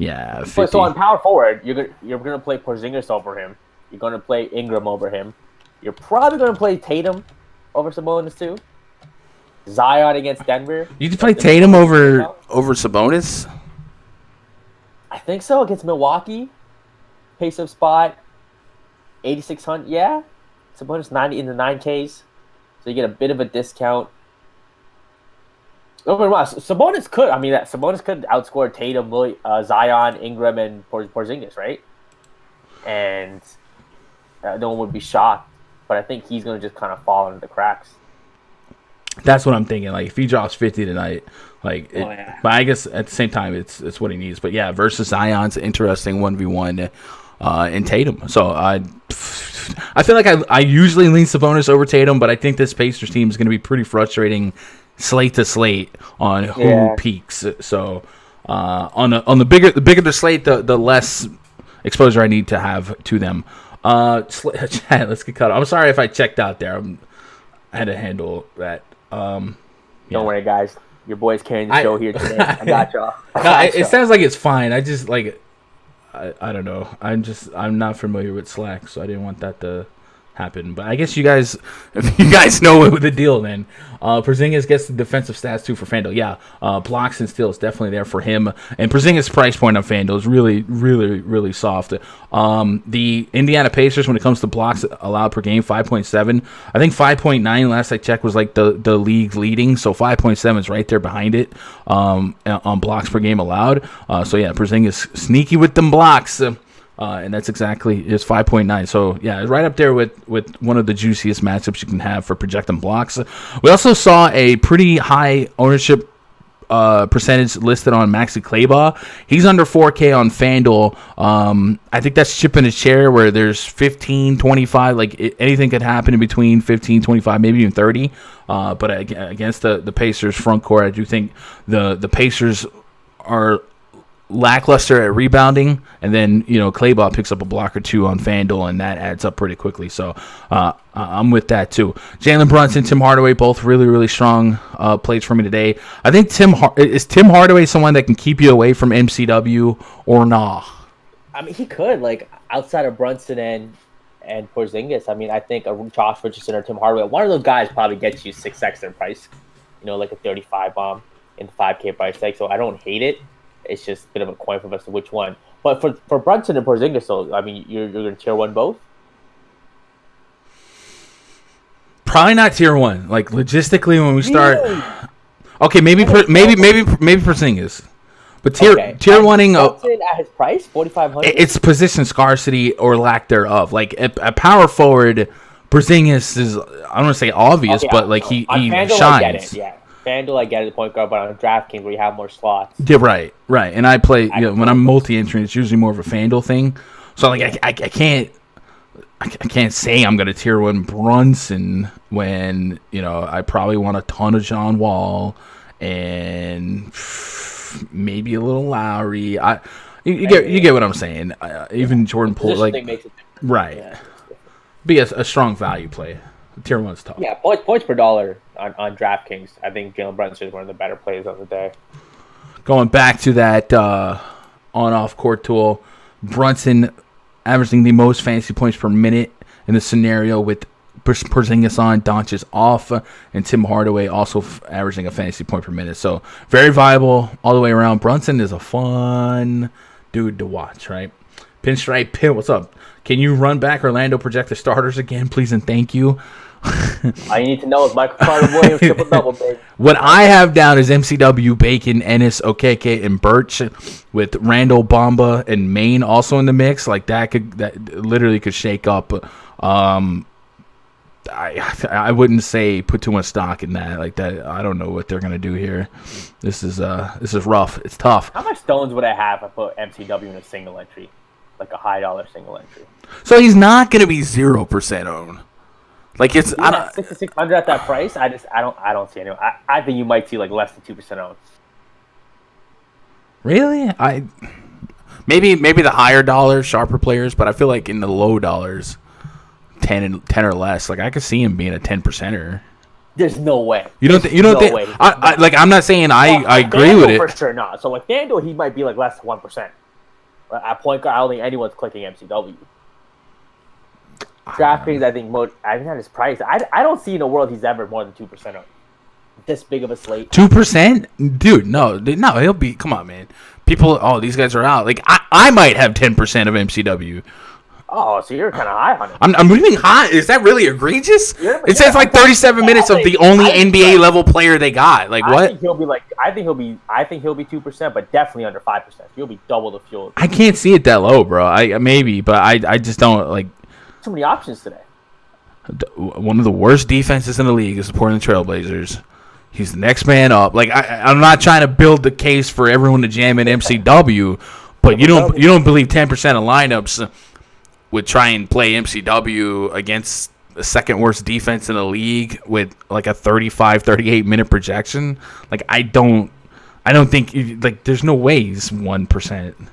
Yeah, 50. So on power forward, you're gonna play Porzingis over him. You're gonna play Ingram over him. You're probably gonna play Tatum over Sabonis too. Zion against Denver. You can play Tatum over Sabonis? I think so, against Milwaukee. Pace of spot. $8,600. Yeah, Sabonis 90 in the 9Ks, so you get a bit of a discount. Don't get me wrong, Sabonis could. I mean, Sabonis could outscore Tatum, Zion, Ingram, and Porzingis, right? And no one would be shocked. But I think he's going to just kind of fall into the cracks. That's what I'm thinking. Like, if he drops 50 tonight, like, but I guess at the same time, it's what he needs. But yeah, versus Zion's interesting 1v1 in Tatum. So I feel like I usually lean Sabonis over Tatum, but I think this Pacers team is going to be pretty frustrating slate to slate on who peaks. So on the bigger the slate, the less exposure I need to have to them. Let's get cut. I'm sorry if I checked out there. I had to handle that. Don't worry, guys. Your boy's carrying the show here today. I got y'all. It sounds like it's fine. I just I don't know. I'm not familiar with Slack, so I didn't want that to happen. But I guess you guys know the deal then. Porzingis gets the defensive stats too for FanDuel. Yeah, blocks and steals definitely there for him. And Porzingis' price point on FanDuel is really, really, really soft. The Indiana Pacers, when it comes to blocks allowed per game, 5.7. I think 5.9 last I checked was like the league leading. So 5.7 is right there behind it on blocks per game allowed. So yeah, Porzingis sneaky with them blocks. And that's exactly it's 5.9. So yeah, right up there with one of the juiciest matchups you can have for projecting blocks. We also saw a pretty high ownership percentage listed on Maxi Kleber. He's under 4K on FanDuel. I think that's chipping his chair where there's 15, 25, like anything could happen in between 15, 25, maybe even 30. But against the Pacers front court, I do think the Pacers are lackluster at rebounding, and then Kleber picks up a block or two on FanDuel, and that adds up pretty quickly. So I'm with that too. Jaylen Brunson, Tim Hardaway, both really, really strong plays for me today. I think Tim Hardaway someone that can keep you away from MCW or nah? I mean, he could, like, outside of Brunson and Porzingis. I mean, I think a Josh Richardson or Tim Hardaway, one of those guys probably gets you 6x their price. Like a 35 bomb in the 5K price tag. So I don't hate it. It's just a bit of a coin flip as to which one. But for Brunson and Porzingis, so I mean, you're going to tier one both? Probably not tier one. Like logistically, when we start, okay, maybe Porzingis, but tier oneing Brunson at his price, 4,500. It's position scarcity or lack thereof. Like a power forward, Porzingis is I don't want to say obvious, but like he shines. I get it, yeah. FanDuel, I get it, the point guard, but on DraftKings where you have more slots. Yeah, right. And I play when I'm multi-entering, it's usually more of a FanDuel thing. So like I can't say I'm gonna tier one Brunson when I probably want a ton of John Wall and maybe a little Lowry. You get what I'm saying. Even Jordan Poole, like right, yeah, be a strong value play. Tier one's tough. Yeah, points per dollar on DraftKings. I think Jaylen Brunson is one of the better plays of the day. Going back to that on-off court tool, Brunson averaging the most fantasy points per minute in the scenario with Porzingis on, Doncic off, and Tim Hardaway also averaging a fantasy point per minute. So very viable all the way around. Brunson is a fun dude to watch, right? Pinstripe Pin, what's up? Can you run back Orlando projected starters again, please and thank you? All you need to know is Michael Carter-Williams triple-double, baby. What I have down is MCW, Bacon, Ennis, Okeke, and Birch with Randall, Bamba, and Maine also in the mix. Like that literally could shake up. I wouldn't say put too much stock in that. Like that, I don't know what they're gonna do here. This is rough. It's tough. How much stones would I have if I put MCW in a single entry, like a high dollar single entry? So he's not gonna be 0% owned. Like it's I don't 6,600 at that price. I don't see anyone. I think you might see like less than 2% owned. Really? Maybe the higher dollar sharper players, but I feel like in the low dollars, 10 or less. Like I could see him being a 10%er. There's no way. You don't think? I'm not saying I agree with it. For sure not. So like FanDuel, he might be like less than 1%. At point guard, I don't think anyone's clicking MCW. DraftKings, I think at his price, I don't see in a world he's ever more than 2% of this big of a slate. 2%, dude? No, he'll be. Come on, man. People, these guys are out. Like I might have 10% of MCW. Oh, so you're kind of high on him. I'm really hot. Is that really egregious? Yeah, It says like 37 minutes of the only NBA level player they got. Like what? I think he'll be 2%, but definitely under 5%. He'll be double the fuel. I can't see it that low, bro. I just don't like. Too many options today. One of the worst defenses in the league is the Portland Trailblazers. He's the next man up. Like I'm not trying to build the case for everyone to jam in MCW, but you don't believe 10% of lineups would try and play MCW against the second worst defense in the league with like a 35-38 minute projection. Like I don't think like there's no way he's 1%.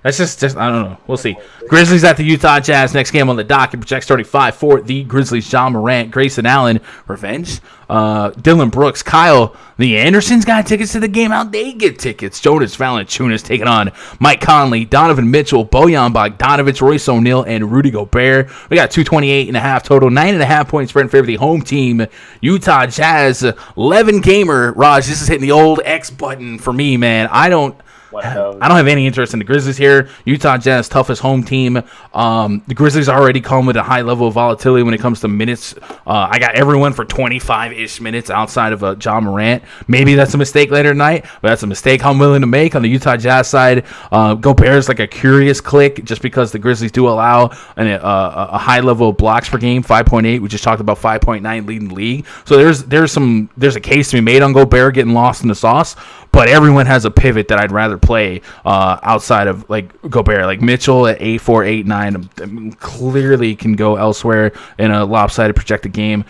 That's just I don't know. We'll see. Grizzlies at the Utah Jazz. Next game on the docket. Projects 35 for the Grizzlies. John Morant, Grayson Allen, revenge. Dylan Brooks, Kyle. The Andersons got tickets to the game. How'd they get tickets? Jonas Valanciunas taking on Mike Conley, Donovan Mitchell, Bojan Bogdanovic, Royce O'Neal, and Rudy Gobert. We got 228.5 total. 9.5 points spread in favor of the home team. Utah Jazz. 11 gamer. Raj, this is hitting the old X button for me, man. I don't have any interest in the Grizzlies here. Utah Jazz, toughest home team. The Grizzlies already come with a high level of volatility when it comes to minutes. I got everyone for 25-ish minutes outside of John Morant. Maybe that's a mistake later tonight, but that's a mistake I'm willing to make on the Utah Jazz side. Gobert's like a curious click just because the Grizzlies do allow a high level of blocks per game, 5.8. We just talked about 5.9 leading the league. So there's a case to be made on Gobert getting lost in the sauce. But everyone has a pivot that I'd rather play outside of like Gobert, like Mitchell at 8-4, 8-9, clearly can go elsewhere in a lopsided projected game.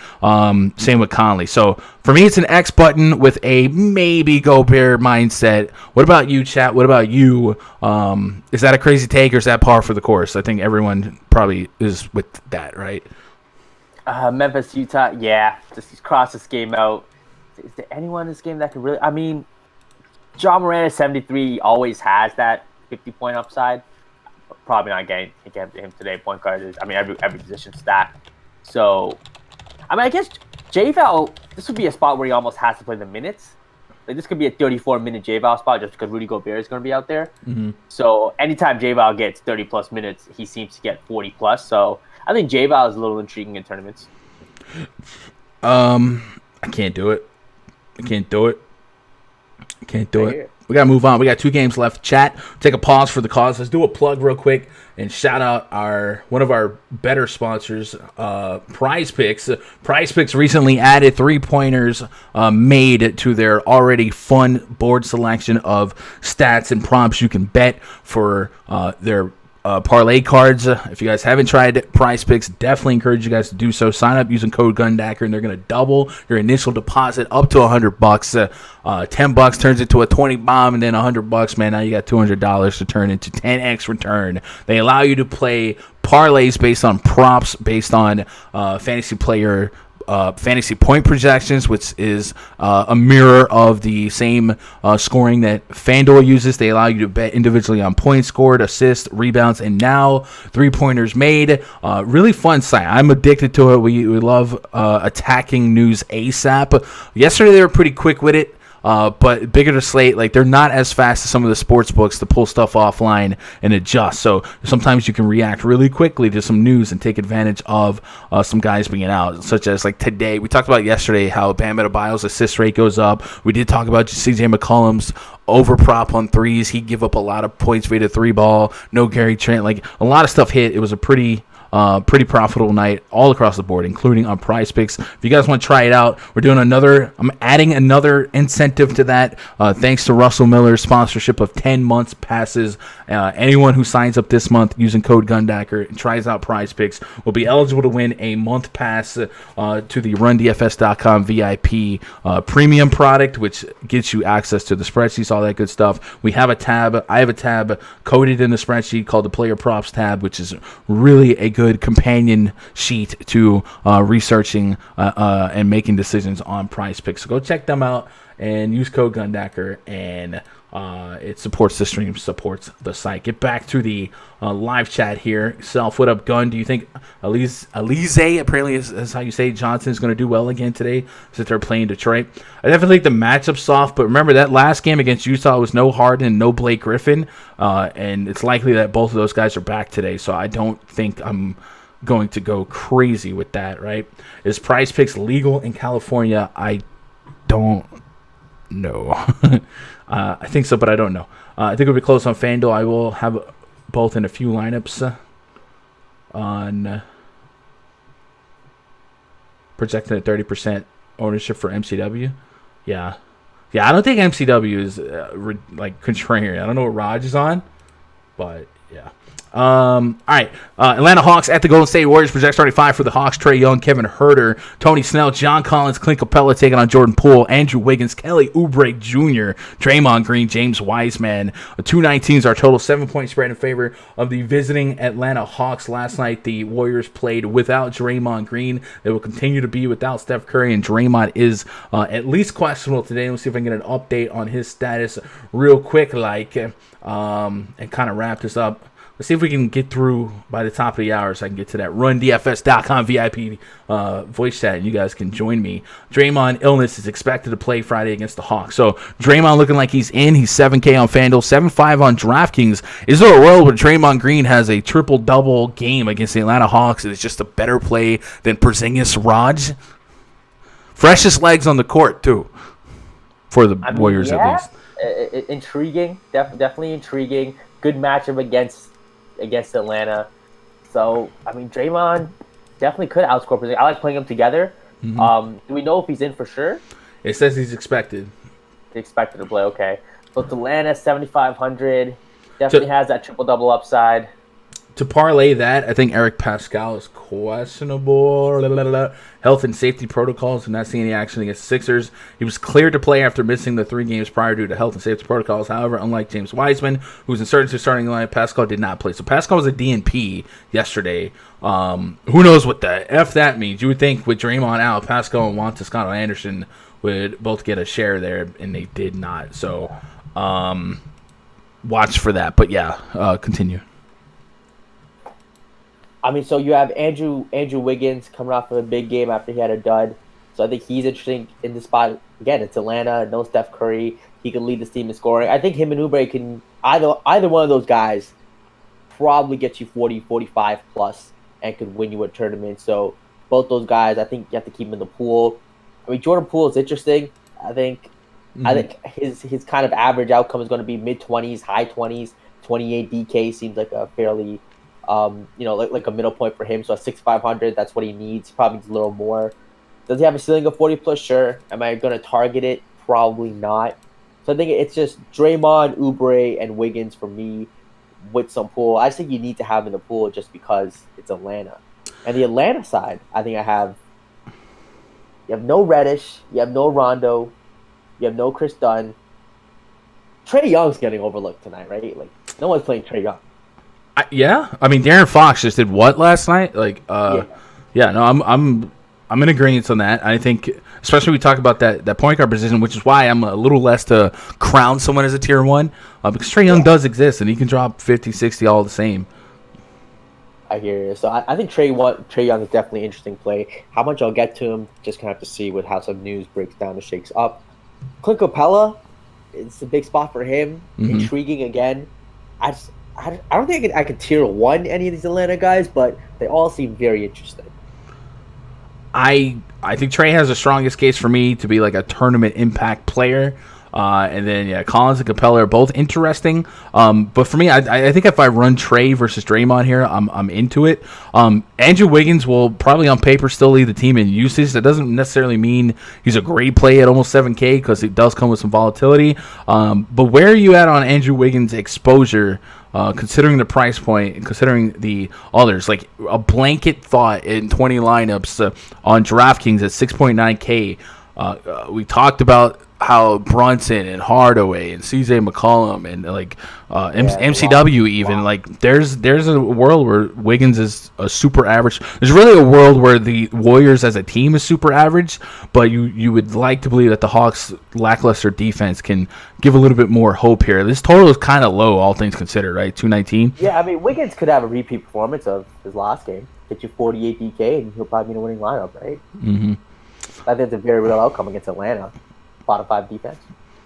Same with Conley. So for me, it's an X button with a maybe Gobert mindset. What about you, chat? What about you? Is that a crazy take or is that par for the course? I think everyone probably is with that, right? Memphis, Utah, yeah. Just cross this game out. Is there anyone in this game that could really? I mean, John Morant at 73 always has that 50-point upside. Probably not getting him today. Point guard is, every position stacked. So, I guess J-Val, this would be a spot where he almost has to play the minutes. Like this could be a 34-minute J-Val spot just because Rudy Gobert is going to be out there. Mm-hmm. So anytime J-Val gets 30-plus minutes, he seems to get 40-plus. So I think J-Val is a little intriguing in tournaments. I can't do it. Can't do it. We got to move on. We got 2 games left. Chat, take a pause for the cause. Let's do a plug real quick and shout out one of our better sponsors, PrizePicks. PrizePicks recently added 3-pointers made to their already fun board selection of stats and prompts you can bet for their parlay cards. If you guys haven't tried PrizePicks, definitely encourage you guys to do so. Sign up using code GUNDACKER, and they're going to double your initial deposit up to $100. $10 turns into a 20 bomb, and then $100, man. Now you got $200 to turn into 10x return. They allow you to play parlays based on props, based on fantasy point projections, which is a mirror of the same scoring that FanDuel uses. They allow you to bet individually on points scored, assists, rebounds, and now 3-pointers made. Really fun site. I'm addicted to it. We love attacking news ASAP. Yesterday they were pretty quick with it. But bigger to Slate, like they're not as fast as some of the sports books to pull stuff offline and adjust. So sometimes you can react really quickly to some news and take advantage of some guys being out, such as like today. We talked about yesterday how Bam Adebayo's assist rate goes up. We did talk about CJ McCollum's over prop on threes. He give up a lot of points via the 3-ball. No Gary Trent. Like a lot of stuff hit. It was a pretty profitable night all across the board, including on PrizePicks. If you guys want to try it out, I'm adding another incentive to that. Thanks to Russell Miller's sponsorship of 10 months passes. Anyone who signs up this month using code GUNDACKER and tries out PrizePicks will be eligible to win a month pass to the RunDFS.com VIP premium product, which gets you access to the spreadsheets, all that good stuff. I have a tab coded in the spreadsheet called the Player Props tab, which is really a good companion sheet to researching and making decisions on PrizePicks. So go check them out and use code GUNDACKER, and It supports the stream, supports the site. Get back to the live chat here. Self, what up, Gun? Do you think Elise apparently is how you say Johnson, is going to do well again today since they're playing Detroit? I definitely think the matchup's soft, but remember that last game against Utah was no Harden and no Blake Griffin, and it's likely that both of those guys are back today, so I don't think I'm going to go crazy with that, right? Is PrizePicks legal in California? I don't know. I think so, but I don't know. I think it'll be close on FanDuel. I will have both in a few lineups on projecting at 30% ownership for MCW. Yeah, I don't think MCW is like contrarian. I don't know what Raj is on, but yeah. All right. Atlanta Hawks at the Golden State Warriors. Project starting 5 for the Hawks: Trae Young, Kevin Huerter, Tony Snell, John Collins, Clint Capella taking on Jordan Poole, Andrew Wiggins, Kelly Oubre Jr., Draymond Green, James Wiseman. 219s are total 7-point spread in favor of the visiting Atlanta Hawks. Last night, the Warriors played without Draymond Green. They will continue to be without Steph Curry, and Draymond is at least questionable today. Let's see if I can get an update on his status real quick, and kind of wrap this up. Let's see if we can get through by the top of the hour so I can get to that RunDFS.com VIP voice chat, and you guys can join me. Draymond illness is expected to play Friday against the Hawks. So Draymond looking like he's in. He's 7K on FanDuel, 7.5 on DraftKings. Is there a world where Draymond Green has a triple-double game against the Atlanta Hawks? It's just a better play than Porzingis Raj? Freshest legs on the court, too, for the Warriors at least. Intriguing. Definitely intriguing. Good matchup against Atlanta. So, Draymond definitely could outscore Porzingis. I like playing them together. Mm-hmm. Do we know if he's in for sure? It says he's expected. He's expected to play, okay. So it's Atlanta, 7,500. Definitely has that triple-double upside. To parlay that, I think Eric Pascal is questionable. Health and safety protocols. I'm not seeing any action against the Sixers. He was cleared to play after missing the 3 games prior due to health and safety protocols. However, unlike James Wiseman, who was inserted to starting line, Pascal did not play. So Pascal was a DNP yesterday. Who knows what the F that means? You would think with Draymond out, Pascal and Juan Toscano Anderson would both get a share there, and they did not. So watch for that. But yeah, continue. So you have Andrew Wiggins coming off of a big game after he had a dud. So I think he's interesting in the spot. Again, it's Atlanta, no Steph Curry. He can lead this team in scoring. I think him and Oubre can, either one of those guys probably get you 40, 45 plus and could win you a tournament. So both those guys, I think you have to keep them in the pool. Jordan Poole is interesting. I think his kind of average outcome is going to be mid-20s, high 20s. 28 DK seems like a fairly... like a middle point for him. So at 6,500, that's what he needs. Probably needs a little more. Does he have a ceiling of 40 plus? Sure. Am I going to target it? Probably not. So I think it's just Draymond, Oubre, and Wiggins for me with some pool. I think you need to have in the pool just because it's Atlanta. And the Atlanta side, I think you have no Reddish, you have no Rondo, you have no Chris Dunn. Trae Young's getting overlooked tonight, right? Like, no one's playing Trae Young. Darren Fox just did what last night? I'm in agreement on that. I think, especially we talk about that point guard position, which is why I'm a little less to crown someone as a tier 1, because Trae Young does exist, and he can drop 50, 60 all the same. I hear you. So I think Trae Young is definitely an interesting play. How much I'll get to him, just kind of have to see with how some news breaks down and shakes up. Clint Capella, it's a big spot for him. Mm-hmm. Intriguing again. I don't think I could tier 1 any of these Atlanta guys, but they all seem very interesting. I think Trae has the strongest case for me to be like a tournament impact player. And then, Collins and Capella are both interesting. But for me, I think if I run Trae versus Draymond here, I'm into it. Andrew Wiggins will probably on paper still lead the team in usage. That doesn't necessarily mean he's a great play at almost 7K because it does come with some volatility. But where are you at on Andrew Wiggins' exposure, considering the price point and considering the others? Like a blanket thought in 20 lineups on DraftKings at 6.9K. We talked about how Brunson and Hardaway and CJ McCollum and MCW even there's a world where Wiggins is a super average. There's really a world where the Warriors as a team is super average, but you would like to believe that the Hawks' lackluster defense can give a little bit more hope here. This total is kind of low, all things considered, right? 219. Yeah, I mean Wiggins could have a repeat performance of his last game, get you 48 DK, and he'll probably be in a winning lineup, right? Mm-hmm. I think it's a very real outcome against Atlanta. Bottom 5 defense.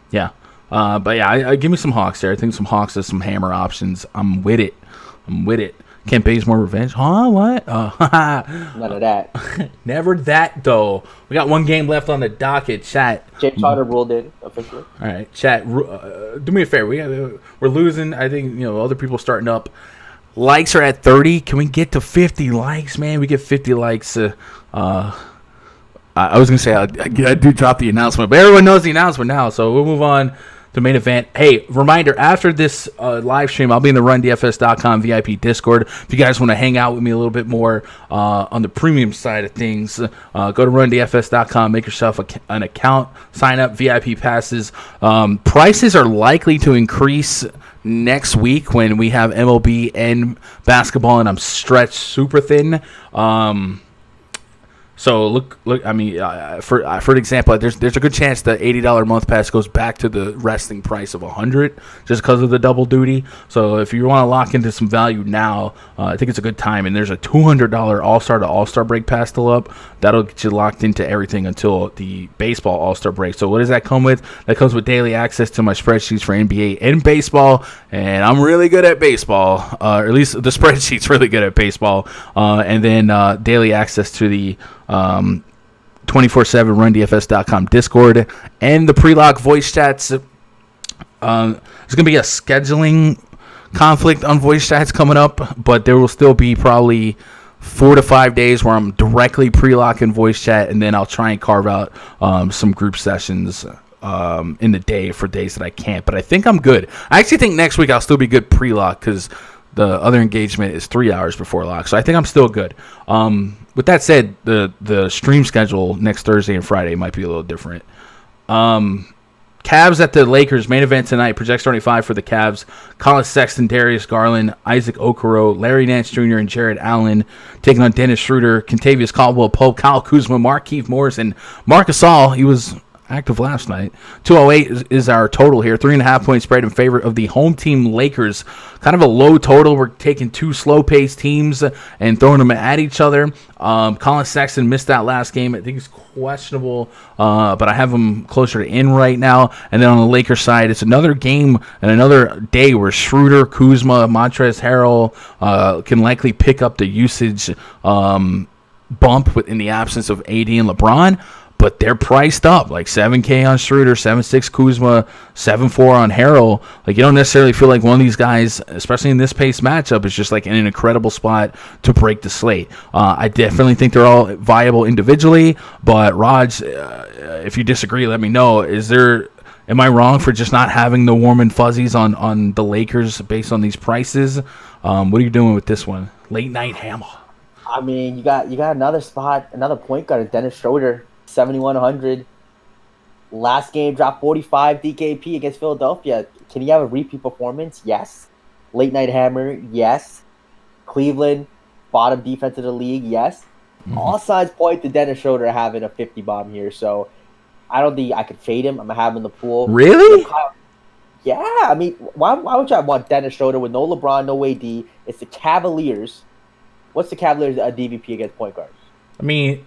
Yeah. But yeah, I give me some Hawks there. I think some Hawks has some hammer options. I'm with it. Can't Bay's more revenge? Huh? What? None of that. Never that, though. We got one game left on the docket. Chat. James Harden ruled in officially. All right. Chat. Do me a favor. We're losing. I think, other people starting up. Likes are at 30. Can we get to 50 likes, man? We get 50 likes. I was going to say I do drop the announcement, but everyone knows the announcement now, so we'll move on to main event. Hey, reminder, after this live stream, I'll be in the RunDFS.com VIP Discord. If you guys want to hang out with me a little bit more on the premium side of things, go to RunDFS.com, make yourself an account, sign up, VIP passes. Prices are likely to increase next week when we have MLB and basketball, and I'm stretched super thin. So look. I mean, for example, there's a good chance the $80 month pass goes back to the resting price of $100 just because of the double duty. So if you want to lock into some value now, I think it's a good time. And there's a $200 All-Star to All-Star break pass still up. That'll get you locked into everything until the baseball All-Star break. So what does that come with? That comes with daily access to my spreadsheets for NBA and baseball. And I'm really good at baseball, or at least the spreadsheet's really good at baseball. And then daily access to the 24/7 RunDFS.com Discord and the pre-lock voice chats. There's going to be a scheduling conflict on voice chats coming up, but there will still be probably 4 to 5 days where I'm directly pre-locking voice chat, and then I'll try and carve out some group sessions in the day for days that I can't. But I think I'm good. I actually think next week I'll still be good pre-lock because the other engagement is 3 hours before lock, so I think I'm still good. With that said, the stream schedule next Thursday and Friday might be a little different. Cavs at the Lakers, main event tonight. Project starting 5 for the Cavs. Colin Sexton, Darius Garland, Isaac Okoro, Larry Nance Jr., and Jared Allen taking on Dennis Schroeder, Kentavious Caldwell-Pope, Kyle Kuzma, Markieff Morris, and Marc Gasol. He was active last night. 208 is our total here. 3.5 point spread in favor of the home team Lakers. Kind of a low total. We're taking two slow-paced teams and throwing them at each other. Colin Sexton missed that last game. I think he's questionable, but I have him closer to in right now. And then on the Lakers side, it's another game and another day where Schroeder, Kuzma, Montrezl Harrell can likely pick up the usage bump in the absence of AD and LeBron. But they're priced up, like $7K on Schroeder, $7.6 Kuzma, $7.4 on Harrell. Like, you don't necessarily feel like one of these guys, especially in this pace matchup, is just like in an incredible spot to break the slate. I definitely think they're all viable individually, but Raj, if you disagree, let me know. Am I wrong for just not having the warm and fuzzies on the Lakers based on these prices? What are you doing with this one? Late night hammer. I mean, you got another spot, another point guard, Dennis Schroeder. 7,100. Last game dropped 45 DKP against Philadelphia. Can he have a repeat performance? Yes. Late night hammer? Yes. Cleveland, bottom defense of the league? Yes. Mm-hmm. All signs point to Dennis Schroeder having a 50 bomb here, so I don't think I could fade him. I'm going to have him in the pool. Really? Yeah. I mean, why would I want Dennis Schroeder with no LeBron, no AD? It's the Cavaliers. What's the Cavaliers' DVP against point guards? I mean,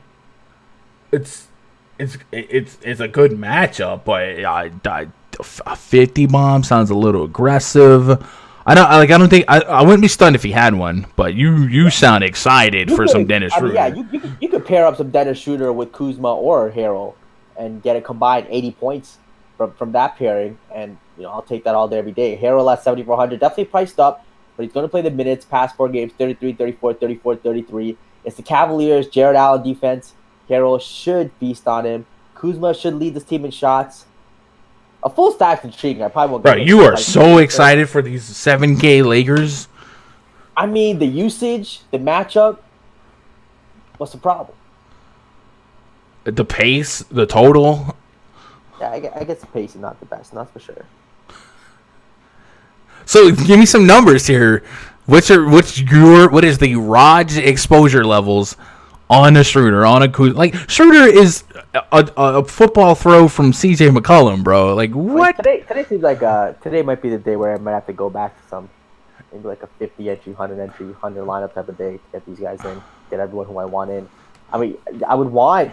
it's a good matchup, but a 50 bomb sounds a little aggressive. I wouldn't be stunned if he had one, but you sound excited for some Dennis Schroeder. Yeah, you could pair up some Dennis Schroeder with Kuzma or Harrell and get a combined 80 points from that pairing, and I'll take that all day every day. Harrell at 7,400, definitely priced up, but he's going to play the minutes, past 4 games, 33, 34, 34, 33. It's the Cavaliers, Jared Allen defense. Harrell should feast on him. Kuzma should lead this team in shots. A full stack's intriguing. I probably won't. Bro, you are so excited for these 7K Lakers. I mean, the usage, the matchup. What's the problem? The pace, the total. Yeah, I guess the pace is not the best, that's for sure. So give me some numbers here. What is the Raj exposure levels on a Schroeder, on a Kuz? Like, Schroeder is a football throw from CJ McCollum, bro. Like, what? Today seems like today might be the day where I might have to go back to some, maybe like a 50 entry, 100 entry, 100 lineup type of day to get these guys in, get everyone who I want in. I mean, I would want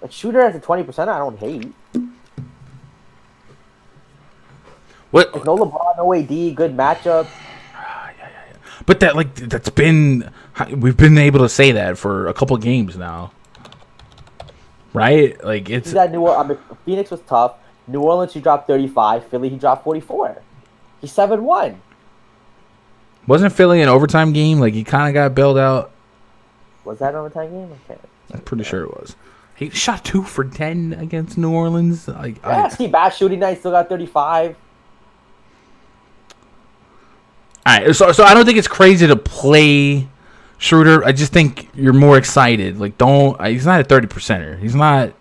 like Schroeder as a 20%. I don't hate. What? Like, no LeBron, no AD, good matchup. But we've been able to say that for a couple games now, right? Like, it's that Phoenix was tough. New Orleans, he dropped 35. Philly, he dropped 44. He's 7-1. Wasn't Philly an overtime game? Like, he kind of got bailed out. Was that an overtime game? Okay. I'm pretty sure it was. He shot 2 for 10 against New Orleans. Like, Steve Bass shooting night still got 35. All right, so I don't think it's crazy to play Schroeder. I just think you're more excited. Like, he's not a 30%er. He's not.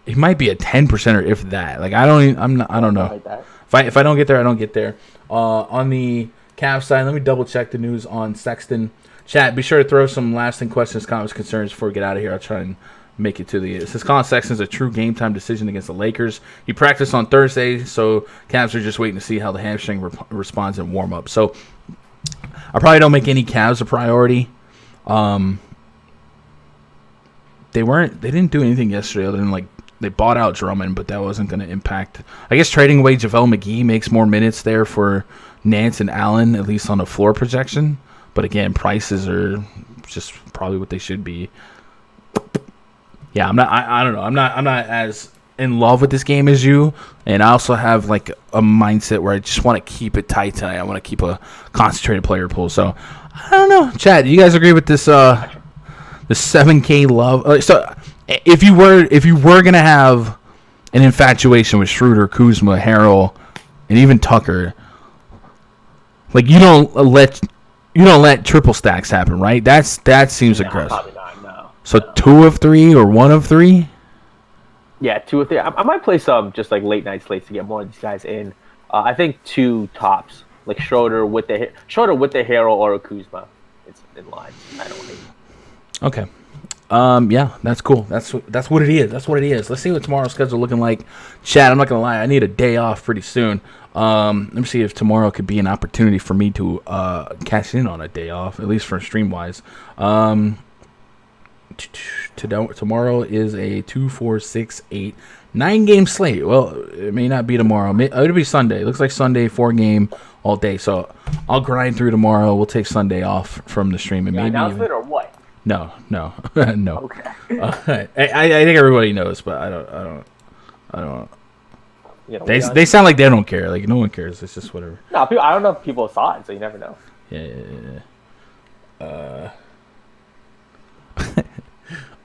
He might be a 10%er if that. Like, I don't know. If I don't get there, I don't get there. On the Cavs side, let me double check the news on Sexton. Chat, be sure to throw some lasting questions, comments, concerns before we get out of here. I'll try and make it to the. It says Colin Sexton's a true game time decision against the Lakers. He practiced on Thursday, so Cavs are just waiting to see how the hamstring responds in warm up. So I probably don't make any Cavs a priority. They didn't do anything yesterday other than, like, they bought out Drummond, but that wasn't going to impact. I guess trading away JaVale McGee makes more minutes there for Nance and Allen, at least on a floor projection. But again, prices are just probably what they should be. Yeah, I'm not. I don't know. I'm not as in love with this game as you, and I also have like a mindset where I just want to keep it tight tonight. I want to keep a concentrated player pool. So I don't know, Chad. Do you guys agree with this? The 7K love. So if you were gonna have an infatuation with Schroeder, Kuzma, Harrell, and even Tucker, like you don't let triple stacks happen, right? That seems aggressive. Probably not. So 2 of 3 or 1 of 3? Yeah, 2 or 3. I might play some just like late night slates to get more of these guys in. I think 2 tops, like Schroeder with the Harrell or a Kuzma. It's in line. I don't hate. Okay. Yeah, that's cool. That's what it is. That's what it is. Let's see what tomorrow's schedule looking like. Chad, I'm not gonna lie, I need a day off pretty soon. Let me see if tomorrow could be an opportunity for me to cash in on a day off, at least for stream wise. Tomorrow is a 2, 4, 6, 8, 9 game slate. Well, it may not be tomorrow. It'll be Sunday. It looks like Sunday 4 game all day. So I'll grind through tomorrow. We'll take Sunday off from the stream and maybe announcement or what? No. No. Okay. I think everybody knows, but I don't. Yeah, they sound like they don't care. Like no one cares. It's just whatever. No, I don't know if people saw it, so you never know. Yeah.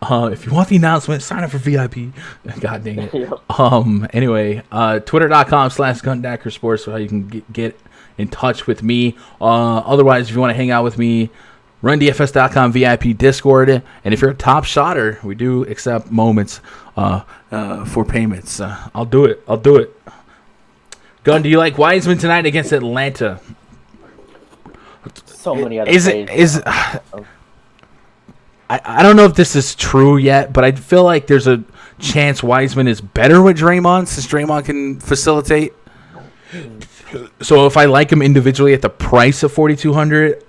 If you want the announcement, sign up for VIP. God dang it. Yep. Anyway, twitter.com/GundackerSports so how you can get in touch with me. Otherwise, if you want to hang out with me, RunDFS.com VIP Discord. And if you're a top shotter, we do accept moments for payments. I'll do it. Gun, do you like Wiseman tonight against Atlanta? So many other plays. I don't know if this is true yet, but I feel like there's a chance Wiseman is better with Draymond since Draymond can facilitate. So if I like him individually at the price of $4,200,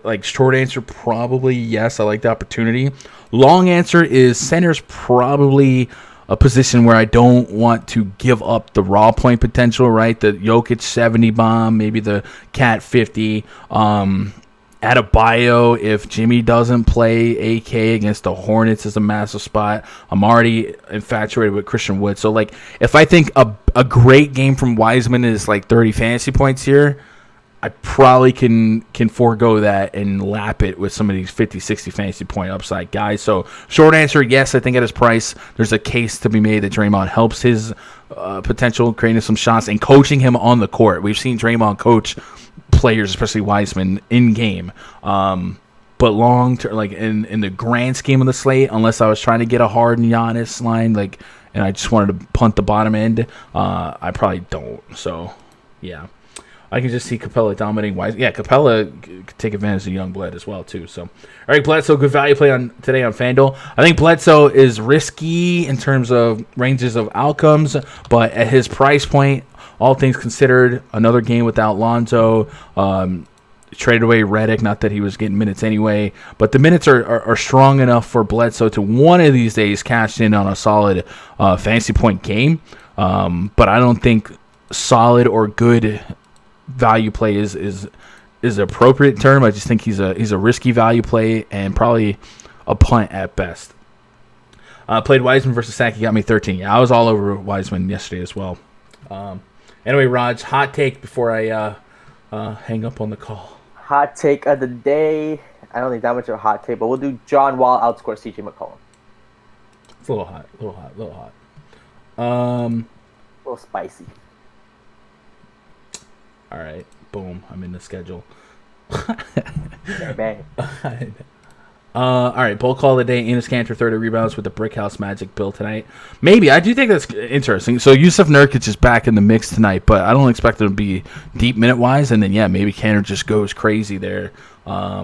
like short answer, probably yes. I like the opportunity. Long answer is center's probably a position where I don't want to give up the raw point potential, right? The Jokic 70 bomb, maybe the Cat 50. Adebayo, if Jimmy doesn't play, AK against the Hornets is a massive spot. I'm already infatuated with Christian Wood. So, like, if I think a great game from Wiseman is like 30 fantasy points here, I probably can forego that and lap it with some of these 50, 60 fantasy point upside guys. So, short answer, yes, I think at his price, there's a case to be made that Draymond helps his potential, creating some shots and coaching him on the court. We've seen Draymond coach players, especially Wiseman, in game. But long term, like in the grand scheme of the slate, unless I was trying to get a Harden Giannis line, like and I just wanted to punt the bottom end, I probably don't. So, yeah. I can just see Capella dominating Wise. Yeah, Capella could take advantage of Youngblood as well, too. So, all right, Bledsoe, good value play today on FanDuel. I think Bledsoe is risky in terms of ranges of outcomes, but at his price point, all things considered, another game without Lonzo, traded away Redick, not that he was getting minutes anyway, but the minutes are strong enough for Bledsoe to one of these days cash in on a solid fantasy point game. But I don't think solid or good value play is appropriate term. I just think he's a risky value play and probably a punt at best. Played Wiseman versus Sack. He got me 13. Yeah, I was all over Wiseman yesterday as well. Anyway, Raj, hot take before I hang up on the call. Hot take of the day. I don't think that much of a hot take, but we'll do John Wall outscore CJ McCollum. It's a little hot. A little spicy. All right, boom. I'm in the schedule. Bang. All right, bold call of the day. Enes Kanter 30 rebounds with the Brickhouse Magic build tonight. Maybe. I do think that's interesting. So Yusuf Nurkic is back in the mix tonight, but I don't expect it to be deep minute-wise. And then, yeah, maybe Kanter just goes crazy there. I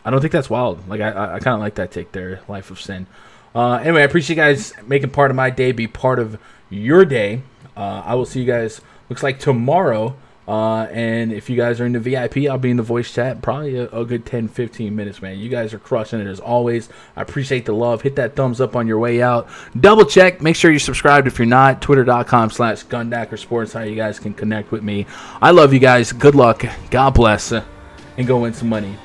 don't think that's wild. Like I kind of like that take there, Life of Sin. Anyway, I appreciate you guys making part of my day be part of your day. I will see you guys, looks like tomorrow. And if you guys are in the VIP, I'll be in the voice chat probably a good 10-15 minutes, man. You guys are crushing it as always. I appreciate the love. Hit that thumbs up on your way out. Double check. Make sure you're subscribed if you're not. Twitter.com/Gundackersports. How you guys can connect with me. I love you guys. Good luck. God bless. And go win some money.